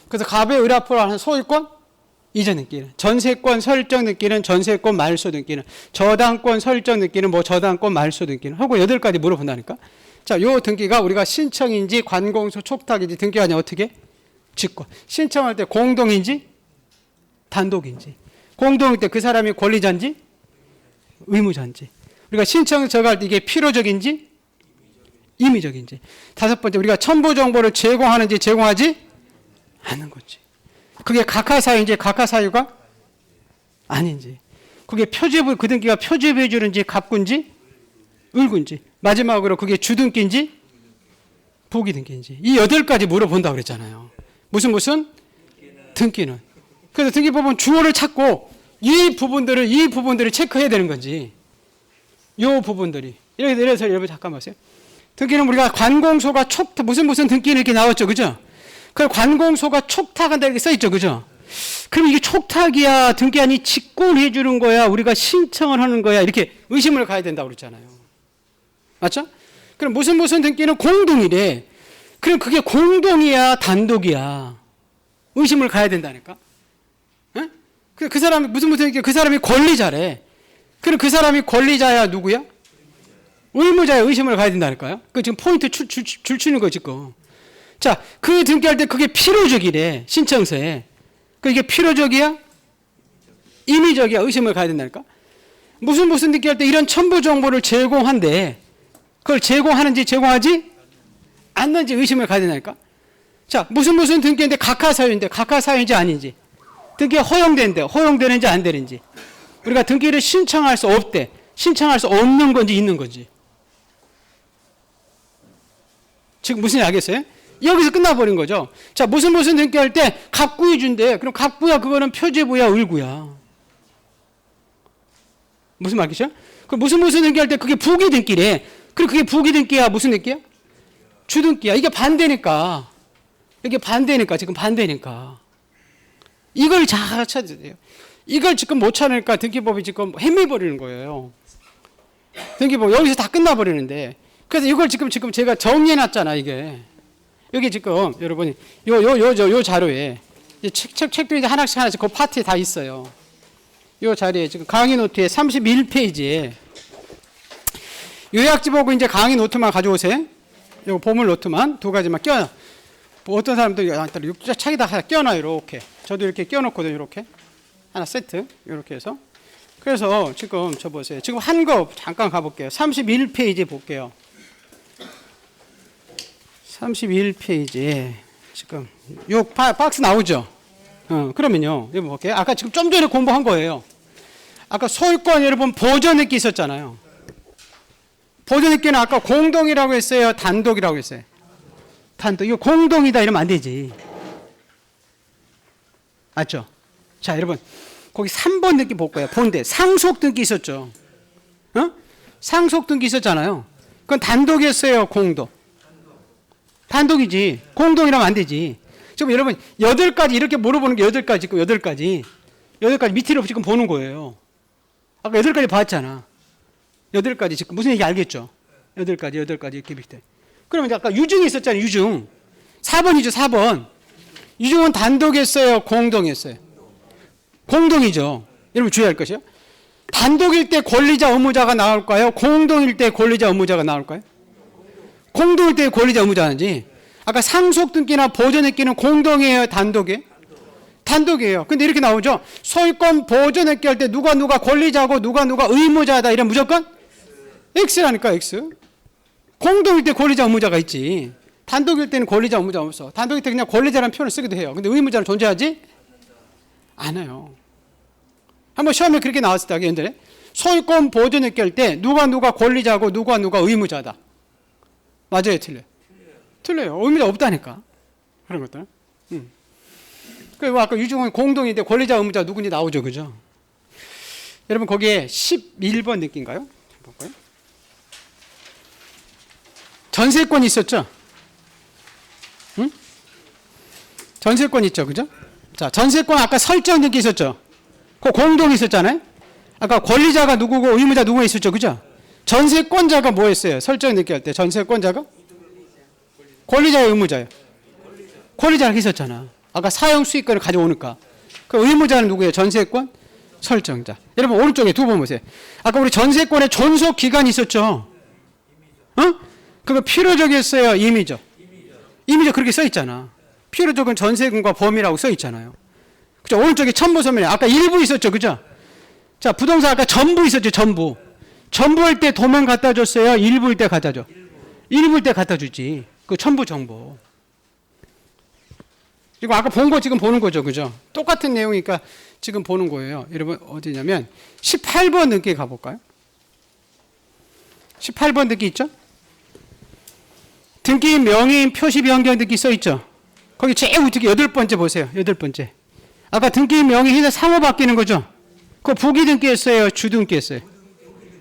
그래서 갑의 의라포로 하는 소유권 이전 등기는, 전세권 설정 등기는, 전세권 말소 등기는, 저당권 설정 등기는, 뭐 저당권 말소 등기는 하고 8가지 물어본다니까. 자, 요 등기가 우리가 신청인지 관공서 촉탁인지 등기가 아니라 어떻게? 직권. 신청할 때 공동인지 단독인지. 공동일 때 그 사람이 권리자인지 의무자인지. 우리가 신청 저갈 때 이게 필요적인지 임의적인지. 5번째, 우리가 첨부 정보를 제공하는지 제공하지 않는 건지. 그게 각하사유인지 각하사유가 아닌지. 그게 표제부, 그 등기가 표제부해 주는지 갑군지 을군지. 마지막으로 그게 주등기인지 부기등기인지. 이 8가지 물어본다고 그랬잖아요. 무슨 등기는. 그래서 등기법은 주어를 찾고 이 부분들을 체크해야 되는 건지. 요 부분들이. 이래서 여러분 잠깐 보세요. 등기는 우리가 관공소가 촉탁, 무슨 등기는 이렇게 나왔죠. 그죠? 그 관공소가 촉탁한다 이렇게 써있죠. 그죠? 그럼 이게 촉탁이야, 등기 아니 직권해 주는 거야, 우리가 신청을 하는 거야, 이렇게 의심을 가야 된다고 그랬잖아요. 맞죠? 그럼 무슨 등기는 공동이래. 그럼 그게 공동이야, 단독이야? 의심을 가야 된다니까? 에? 그 사람이 무슨 등기, 그 사람이 권리자래. 그럼 그 사람이 권리자야, 누구야? 의무자야, 의심을 가야 된다니까요? 그 지금 포인트 줄치는 거 지금. 자, 그 등기할 때 그게 필요적이래, 신청서에. 이게 필요적이야? 임의적이야? 의심을 가야 된다니까? 무슨 등기할 때 이런 첨부 정보를 제공한대. 그걸 제공하는지 제공하지 않는지 의심을 가야 된다니까? 자, 무슨 등기인데 각하사유인데 각하사유인지 아닌지. 등기가 허용되는데 허용되는지 안 되는지. 우리가 등기를 신청할 수 없대. 신청할 수 없는 건지 있는 건지. 지금 무슨 얘기 알겠어요? 여기서 끝나버린 거죠. 자, 무슨 등기할 때 갑구이 준대. 그럼 갑구야, 그거는 표제부야, 을구야. 무슨 말이죠? 그 무슨 등기할 때 그게 부기 등기래. 그리고 그게 부기 등기야, 무슨 등기야? 주등기야. 이게 반대니까. 지금 반대니까. 이걸 잘 찾아야 돼요. 이걸 지금 못 찾으니까 등기법이 지금 헤매버리는 거예요. 등기법 여기서 다 끝나버리는데. 그래서 이걸 지금 제가 정리해놨잖아, 이게. 여기 지금 여러분이 요 자료에 책도 이제 하나씩 그 파트에 다 있어요. 요 자리에 지금 강의 노트에 31페이지에 요약집하고 이제 강의 노트만 가져오세요. 요 보물 노트만 2가지만 껴. 뭐 어떤 사람들 책에다 하나 껴놔요, 이렇게. 저도 이렇게 껴놓거든요, 이렇게 하나 세트 이렇게 해서. 그래서 지금 저 보세요. 지금 한 거 잠깐 가볼게요. 31페이지 볼게요. 31페이지에 지금 요 박스 나오죠? 그러면요. 여기 볼게요. 아까 지금 좀 전에 공부한 거예요. 아까 소유권 여러분 보존액기 있었잖아요. 보존액기는 아까 공동이라고 했어요? 단독이라고 했어요? 단독. 이거 공동이다 이러면 안 되지. 맞죠? 자, 여러분. 거기 3번 등기 볼 거예요. 본데 상속 등기 있었죠? 상속 등기 있었잖아요. 그건 단독이었어요? 공동? 단독이지. 공동이라면 안 되지. 지금 여러분 8가지 이렇게 물어보는 게 8가지 있고 8가지 밑으로 지금 보는 거예요. 아까 8가지 봤잖아. 8가지 지금 무슨 얘기 알겠죠? 8가지 이렇게 비슷해. 그러면 아까 유증이 있었잖아요. 유증. 4번이죠. 4번. 유증은 단독이었어요? 공동이었어요? 공동이죠. 여러분 주의할 것이요. 단독일 때 권리자 의무자가 나올까요? 공동일 때 권리자 의무자가 나올까요? 공동일 때 권리자 의무자인지. 아까 상속 등기나 보존액기는 공동이에요, 단독이에요? 단독이에요. 근데 이렇게 나오죠. 소유권 보존액기 할 때 누가 권리자고 누가 의무자다 이런 무조건 X라니까 X. 공동일 때 권리자 의무자가 있지. 단독일 때는 권리자 의무자 없어. 단독일 때 그냥 권리자라는 표현을 쓰기도 해요. 근데 의무자는 존재하지 않아요. 한번 시험에 그렇게 나왔을 때 옛날에 소유권 보존액기 할 때 누가 권리자고 누가 의무자다. 맞아요, 틀려요? 틀려요. 의무자 없다니까. 그런 것들. 그리고 아까 유증은 공동인데 권리자 의무자 누군지 나오죠, 그죠? 여러분 거기에 11번 느낌인가요? 볼까요? 전세권 있었죠? 응? 전세권 있죠, 그죠? 자, 전세권 아까 설정 느낌 있었죠? 그 공동 있었잖아요? 아까 권리자가 누구고 의무자 누구가 있었죠, 그죠? 전세권자가 뭐였어요? 설정 느낌 할 때 전세권자가? 권리자예요, 의무자예요? 권리자가 있었잖아. 아까 사용 수익권을 가져오니까. 그 의무자는 누구예요? 전세권 설정자. 여러분 오른쪽에 두 번 보세요. 아까 우리 전세권에 존속 기간이 있었죠. 그거 필요적이었어요? 임의적? 임의적 그렇게 써 있잖아. 필요적은 전세금과 범위라고 써 있잖아요. 그죠? 오른쪽에 첨부서면에 아까 일부 있었죠, 그죠? 자, 부동산 아까 전부 있었죠, 전부. 전부일 때 도면 갖다 줬어요? 일부일 때 갖다 줘? 일부일 때 갖다 주지. 그 첨부 정보. 이거 아까 본 거 지금 보는 거죠, 그죠? 똑같은 내용이니까 지금 보는 거예요. 여러분 어디냐면 18번 늦게 가볼까요? 18번 듣기 있죠? 등기 명의인 표시 변경 등기 써 있죠? 거기 제일 우측에 8번째 보세요. 8번째. 아까 등기 명의인에 상호 바뀌는 거죠? 그거 부기 등기였어요? 주 등기였어요?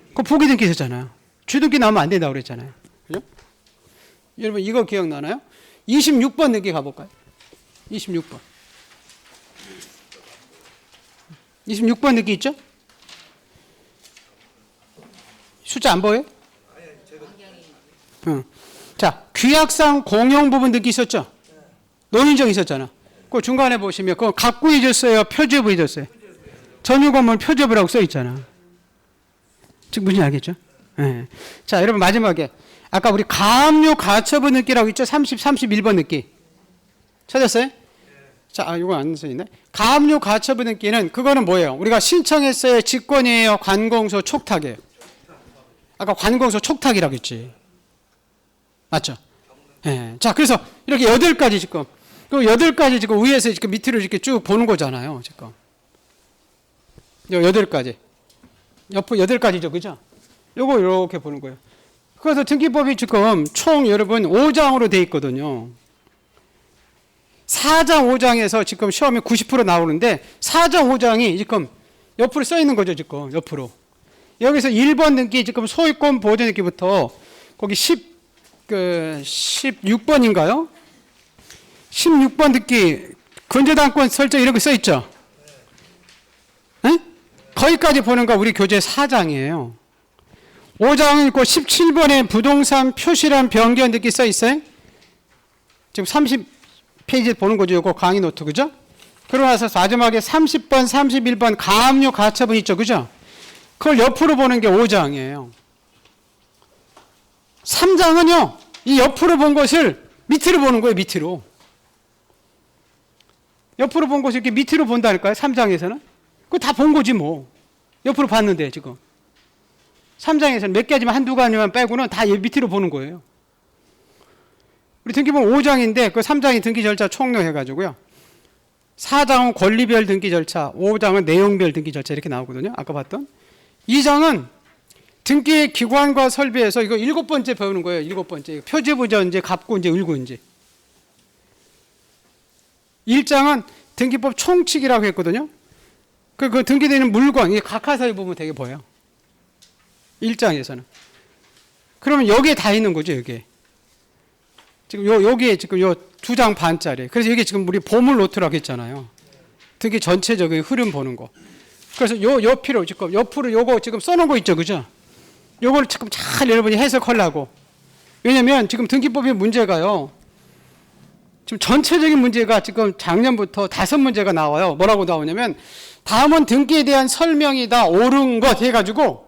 그거 부기 등기 있었잖아요. 주 등기 나오면 안 된다고 그랬잖아요. 그죠? 여러분 이거 기억나나요? 26번 등기 가볼까요? 26번. 26번 등기 있죠? 숫자 안 보여요? 자, 규약상 공용 부분 등기 있었죠? 논의정 있었잖아. 그 중간에 보시면 그거 갖고 잊었어요? 표제부 잊었어요? 전유건물 표제부라고 써 있잖아. 지금 무슨 알겠죠? 네. 자, 여러분 마지막에 아까 우리 가압류 가처분 등기라고 있죠? 31번 등기. 찾았어요? 자, 이거 안 써 있네. 가압류 가처분 등기는 그거는 뭐예요? 우리가 신청했어요? 직권이에요? 관공서 촉탁이에요? 아까 관공서 촉탁이라고 했지. 맞죠? 예. 자, 그래서 이렇게 8가지 지금. 그 8가지 지금 위에서 지금 밑으로 이렇게 쭉 보는 거잖아요. 지금. 요 8가지. 옆으로 8가지죠. 그죠? 요거 이렇게 보는 거예요. 그래서 등기법이 지금 총 여러분 5장으로 돼 있거든요. 4장 5장에서 지금 시험에 90% 나오는데 4장 5장이 지금 옆으로 써 있는 거죠. 지금 옆으로. 여기서 1번 등기 지금 소유권 보존 등기부터 거기 16번인가요? 16번 듣기 근저당권 설정 이런 거 써 있죠? 네? 거기까지 보는 거 우리 교재 4장이에요. 5장은 있고 17번에 부동산 표시란 변경 듣기 써 있어요? 지금 30페이지 보는 거죠. 이거 강의 노트 그죠? 그러고 나서 마지막에 30번, 31번 가압류 가처분 있죠. 그죠? 그걸 옆으로 보는 게 5장이에요. 3장은요. 이 옆으로 본 것을 밑으로 보는 거예요. 밑으로. 옆으로 본 것을 이렇게 밑으로 본다니까요. 3장에서는. 그거 다 본 거지 뭐. 옆으로 봤는데 지금. 3장에서는 몇 가지만 한두 가지만 빼고는 다 밑으로 보는 거예요. 우리 등기본 5장인데 그 3장이 등기 절차 총령해가지고요. 4장은 권리별 등기 절차, 5장은 내용별 등기 절차 이렇게 나오거든요. 아까 봤던. 2장은 등기 기관과 설비에서 이거 7번째 배우는 거예요. 7번째. 표지부전지, 갑구인지, 을구인지. 1장은 등기법 총칙이라고 했거든요. 그 등기되는 물건, 이 각하사에 보면 되게 보여요. 1장에서는. 그러면 여기에 다 있는 거죠, 여기에. 지금 여기에 지금 요 2장 반짜리. 그래서 이게 지금 우리 보물 노트라고 했잖아요. 등기 전체적인 흐름 보는 거. 그래서 요 필요 지금 옆으로 요거 지금 써놓은 거 있죠, 그죠? 요걸 지금 잘 여러분이 해석하려고. 왜냐면 지금 등기법의 문제가요. 지금 전체적인 문제가 지금 작년부터 5문제가 나와요. 뭐라고 나오냐면 다음은 등기에 대한 설명이다. 옳은 것 해가지고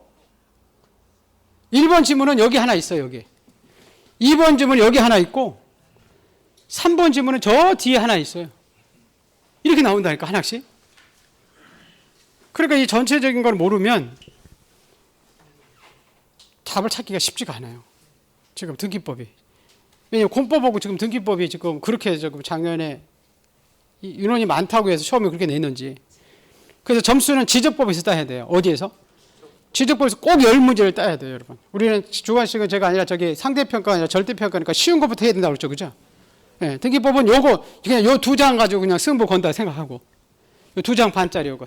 1번 지문은 여기 하나 있어요. 여기. 2번 지문은 여기 하나 있고 3번 지문은 저 뒤에 하나 있어요. 이렇게 나온다니까 하나씩. 그러니까 이 전체적인 걸 모르면 답을 찾기가 쉽지가 않아요. 지금 등기법이. 왜냐면 공법하고 지금 등기법이 지금 그렇게 지금 작년에 인원이 많다고 해서 시험에 그렇게 냈는지. 그래서 점수는 지적법에서 따야 돼요. 어디에서? 지적법에서 꼭 10문제를 따야 돼요, 여러분. 우리는 주관식은 제가 아니라 저기 상대평가가 아니라 절대평가니까 쉬운 것부터 해야 된다고 그랬죠, 그죠? 네, 등기법은 요거, 그냥 요 2장 가지고 그냥 승부 건다 생각하고. 요 2장 반짜리 요거,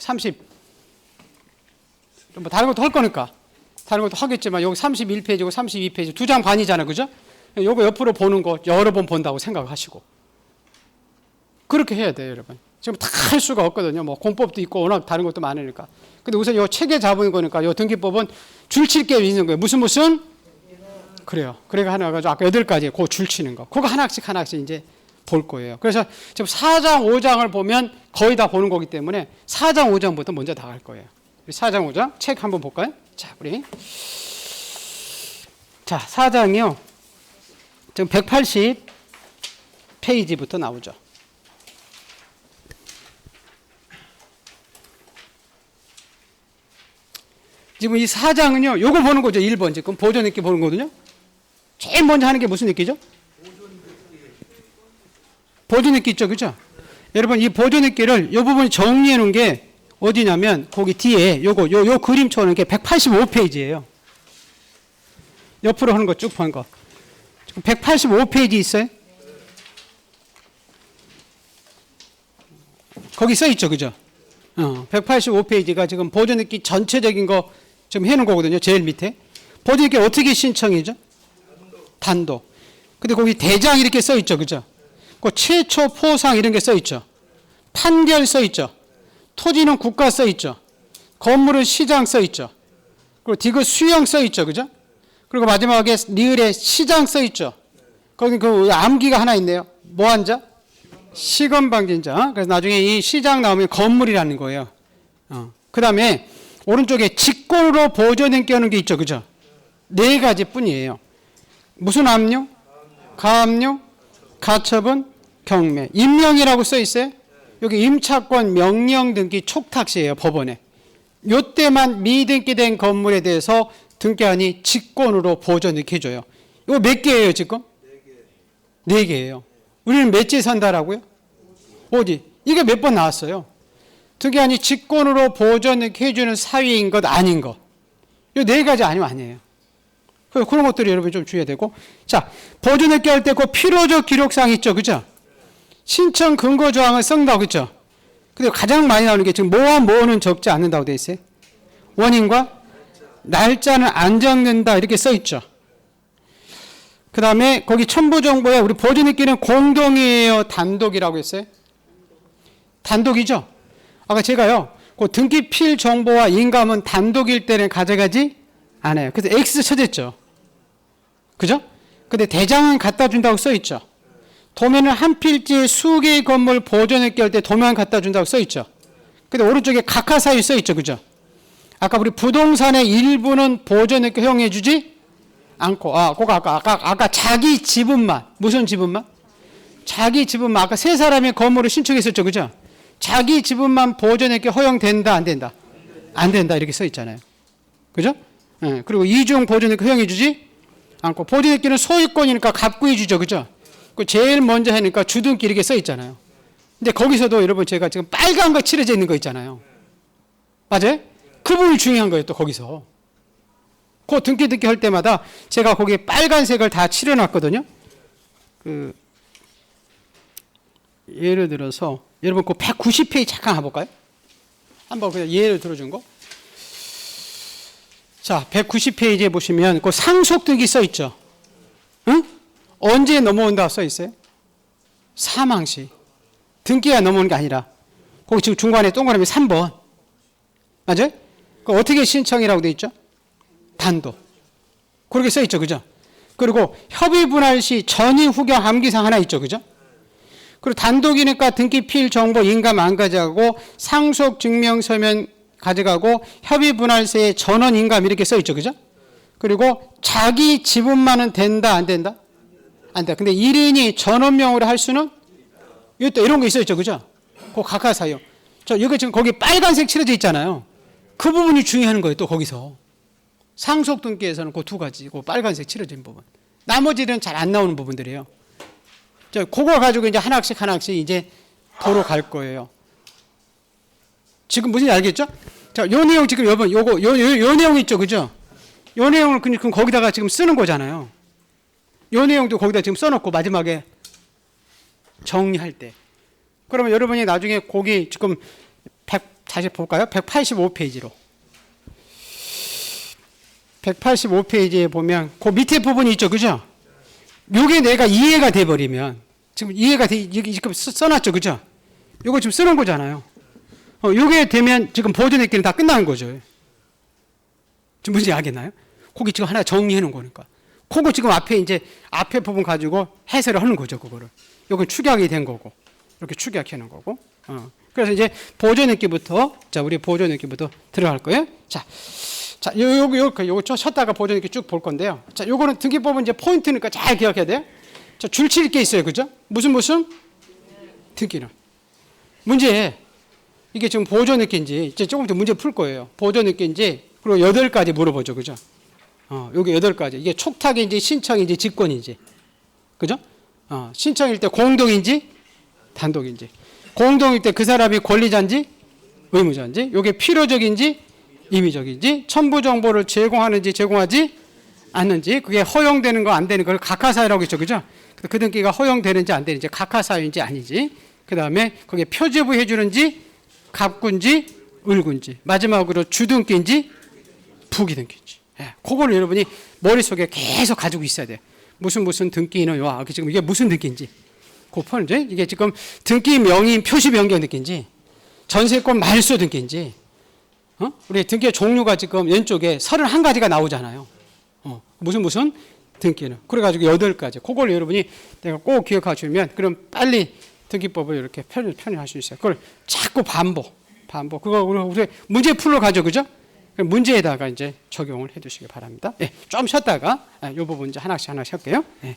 뭐 다른 것도 할 거니까. 다른 것도 하겠지만 여기 31페이지고 32페이지 2장 반이잖아요. 그죠? 요거 옆으로 보는 거 여러 번 본다고 생각하시고. 그렇게 해야 돼요, 여러분. 지금 다 할 수가 없거든요. 뭐 공법도 있고 워낙 다른 것도 많으니까. 근데 우선 요 책에 잡은 거니까 요 등기법은 줄칠 게 있는 거예요. 무슨? 그래요. 그래가 하나 가지고 아까 8가지 그 줄치는 거. 그거 하나씩 이제 볼 거예요. 그래서 지금 4장, 5장을 보면 거의 다 보는 거기 때문에 4장, 5장부터 먼저 나갈 거예요. 4장, 5장 책 한번 볼까요? 자, 우리. 자, 4장이요. 지금 180페이지부터 나오죠. 지금 이 4장은요, 요거 보는 거죠. 1번. 지금 보존 읽기 보는 거거든요. 제일 먼저 하는 게 무슨 읽기죠? 보존 읽기 있죠. 그죠? 여러분, 이 보존 읽기를 요 부분 정리해 놓은 게 어디냐면, 거기 뒤에 요거, 요 그림처럼 게 185페이지예요. 옆으로 하는 거 쭉 보는 거. 185페이지 있어요? 거기 써 있죠. 그죠? 185페이지가 지금 보존 읽기 전체적인 거 좀 해놓은 거거든요. 제일 밑에. 보존 읽기 어떻게 신청이죠? 단독. 근데 거기 대장 이렇게 써 있죠. 그죠? 그 최초 포상 이런 게 써 있죠. 판결 써 있죠. 토지는 국가 써 있죠. 건물은 시장 써 있죠. 그리고 디귿 수령 써 있죠. 그죠? 그리고 마지막에 리을에 시장 써 있죠. 거기 그 암기가 하나 있네요. 뭐 한자? 시건방진자. 그래서 나중에 이 시장 나오면 건물이라는 거예요. 그 다음에 오른쪽에 직권으로 보존행기 하는 게 있죠. 그죠? 4가지 뿐이에요. 무슨 압류? 가압류, 가처분, 경매. 임명이라고 써 있어요. 여기 임차권, 명령 등기, 촉탁시예요. 법원에. 요때만 미등기된 건물에 대해서 등기한이 직권으로 보존 이렇게 해줘요. 이거 몇 개예요 지금? 4개예요. 우리는 몇째 산다라고요? 5지. 이게 몇 번 나왔어요? 등기한이 직권으로 보존 이렇게 해주는 사유인 것 아닌 것. 이 4가지 아니면 아니에요. 그런 것들이 여러분 좀 주의해야 되고. 자, 보존 이렇게 할 때 그 필요적 기록사항 있죠. 그죠? 신청 근거 조항을 쓴다고 그죠? 근데 가장 많이 나오는 게 지금 뭐와 뭐는 적지 않는다고 되어 있어요. 원인과 날짜는 안 적는다 이렇게 써 있죠. 그 다음에 거기 첨부 정보에 우리 보존 읽기는 공동이에요, 단독이라고 했어요? 단독이죠. 아까 제가요, 그 등기필 정보와 인감은 단독일 때는 가져가지 않아요. 그래서 X 쳐졌죠. 그죠? 근데 대장은 갖다 준다고 써 있죠. 도면은 한 필지에 수개의 건물 보존 읽기 할 때 도면 갖다 준다고 써 있죠. 근데 오른쪽에 각하 사유 써 있죠. 그죠? 아까 우리 부동산의 일부는 보존 읽기 허용해 주지 않고, 아까 자기 지분만, 무슨 지분만? 자기 지분만, 아까 세 사람이 건물을 신청했었죠. 그죠? 자기 지분만 보존 읽기 허용된다, 안 된다? 안 된다, 이렇게 써 있잖아요. 그죠? 네, 그리고 이중 보존 읽기 허용해 주지 않고, 보존 읽기는 소유권이니까 갑구해 주죠. 그죠? 그 제일 먼저 하니까 주등기 이렇게 써 있잖아요. 근데 거기서도 여러분 제가 지금 빨간 거 칠해져 있는 거 있잖아요. 맞아요? 그 부분이 중요한 거예요. 또 거기서. 그 등기 할 때마다 제가 거기에 빨간색을 다 칠해놨거든요. 예를 들어서 여러분 그 190페이지 잠깐 가볼까요? 한번 그냥 예를 들어준 거. 자, 190페이지에 보시면 그 상속 등기 써 있죠. 응? 언제 넘어온다 써 있어요? 사망시. 등기가 넘어오는 게 아니라. 거기 지금 중간에 동그라미 3번. 맞아요? 그 어떻게 신청이라고 돼 있죠? 단독. 그렇게 써 있죠. 그죠? 그리고 협의 분할 시 전이 후경 암기사항 하나 있죠. 그죠? 그리고 단독이니까 등기필 정보 인감 안 가져가고 상속 증명서면 가져가고 협의 분할세에 전원 인감 이렇게 써 있죠. 그죠? 그리고 자기 지분만은 된다 안 된다? 안 돼. 근데 1인이 전원명으로 할 수는 이것도 이런 거 있어 있죠. 그죠? 그 각하 사유. 이거 지금 거기 빨간색 칠해져 있잖아요. 그 부분이 중요한 거예요. 또 거기서. 상속 등기에서는 그 2가지, 그 빨간색 칠해진 부분. 나머지는 잘 안 나오는 부분들이에요. 그거 가지고 이제 하나씩 이제 보러 갈 거예요. 지금 무슨 알겠죠? 자, 요 내용 지금 여러분, 요 내용 있죠. 그죠? 요 내용을 그럼 거기다가 지금 쓰는 거잖아요. 요 내용도 거기다 지금 써놓고 마지막에 정리할 때. 그러면 여러분이 나중에 거기 지금 다시 볼까요? 185페이지로. 185페이지에 보면 그 밑에 부분이 있죠. 그죠? 요게 내가 이해가 돼버리면 지금 이해가 지금 써놨죠. 그죠? 요거 지금 쓰는 거잖아요. 요게 되면 지금 보존했기는 다 끝나는 거죠. 지금 무슨 알겠나요? 거기 지금 하나 정리해 놓은 거니까. 그거 지금 앞에 부분 가지고 해설을 하는 거죠. 그거를. 요건 축약이 된 거고. 이렇게 축약해 놓은 거고. 그래서 이제 보조 느낌부터, 자, 우리 보조 느낌부터 들어갈 거예요. 자, 요거 쳤다가 보조 느낌 쭉 볼 건데요. 자, 요거는 등기법은 이제 포인트니까 잘 기억해야 돼요. 자, 줄칠 게 있어요. 그죠? 무슨? 등기는. 문제, 이게 지금 보조 느낌인지, 이제 조금 더 문제 풀 거예요. 보조 느낌인지, 그리고 8가지 물어보죠. 그죠? 요게 8가지. 이게 촉탁인지, 신청인지, 직권인지. 그죠? 신청일 때 공동인지, 단독인지. 공동일 때 그 사람이 권리자인지, 의무자인지. 요게 필요적인지, 임의적인지. 첨부 정보를 제공하는지, 제공하지 않는지. 그게 허용되는 거, 안 되는 걸 각하사유라고 했죠. 그죠? 그 등기가 허용되는지, 안 되는지, 각하사유인지, 아니지. 그 다음에 거기에 표제부 해주는지, 갑군지, 을군지. 마지막으로 주등기인지, 부기등기인지. 예, 그거를 여러분이 머릿속에 계속 가지고 있어야 돼요. 무슨 등기는 지금 이게 무슨 등기인지. 고퍼는 이게 지금 등기 명의인 표시 변경 등기인지, 전세권 말소 등기인지, 우리 등기의 종류가 지금 왼쪽에 31가지가 나오잖아요. 무슨 등기는. 그래가지고 8가지. 그걸 여러분이 내가 꼭 기억하시면, 그럼 빨리 등기법을 이렇게 편입할 수 있어요. 그걸 자꾸 반복. 그거 우리 문제 풀러 가죠. 그죠? 문제에다가 이제 적용을 해 두시기 바랍니다. 예, 좀 쉬었다가 이 부분 이제 하나씩 할게요. 예.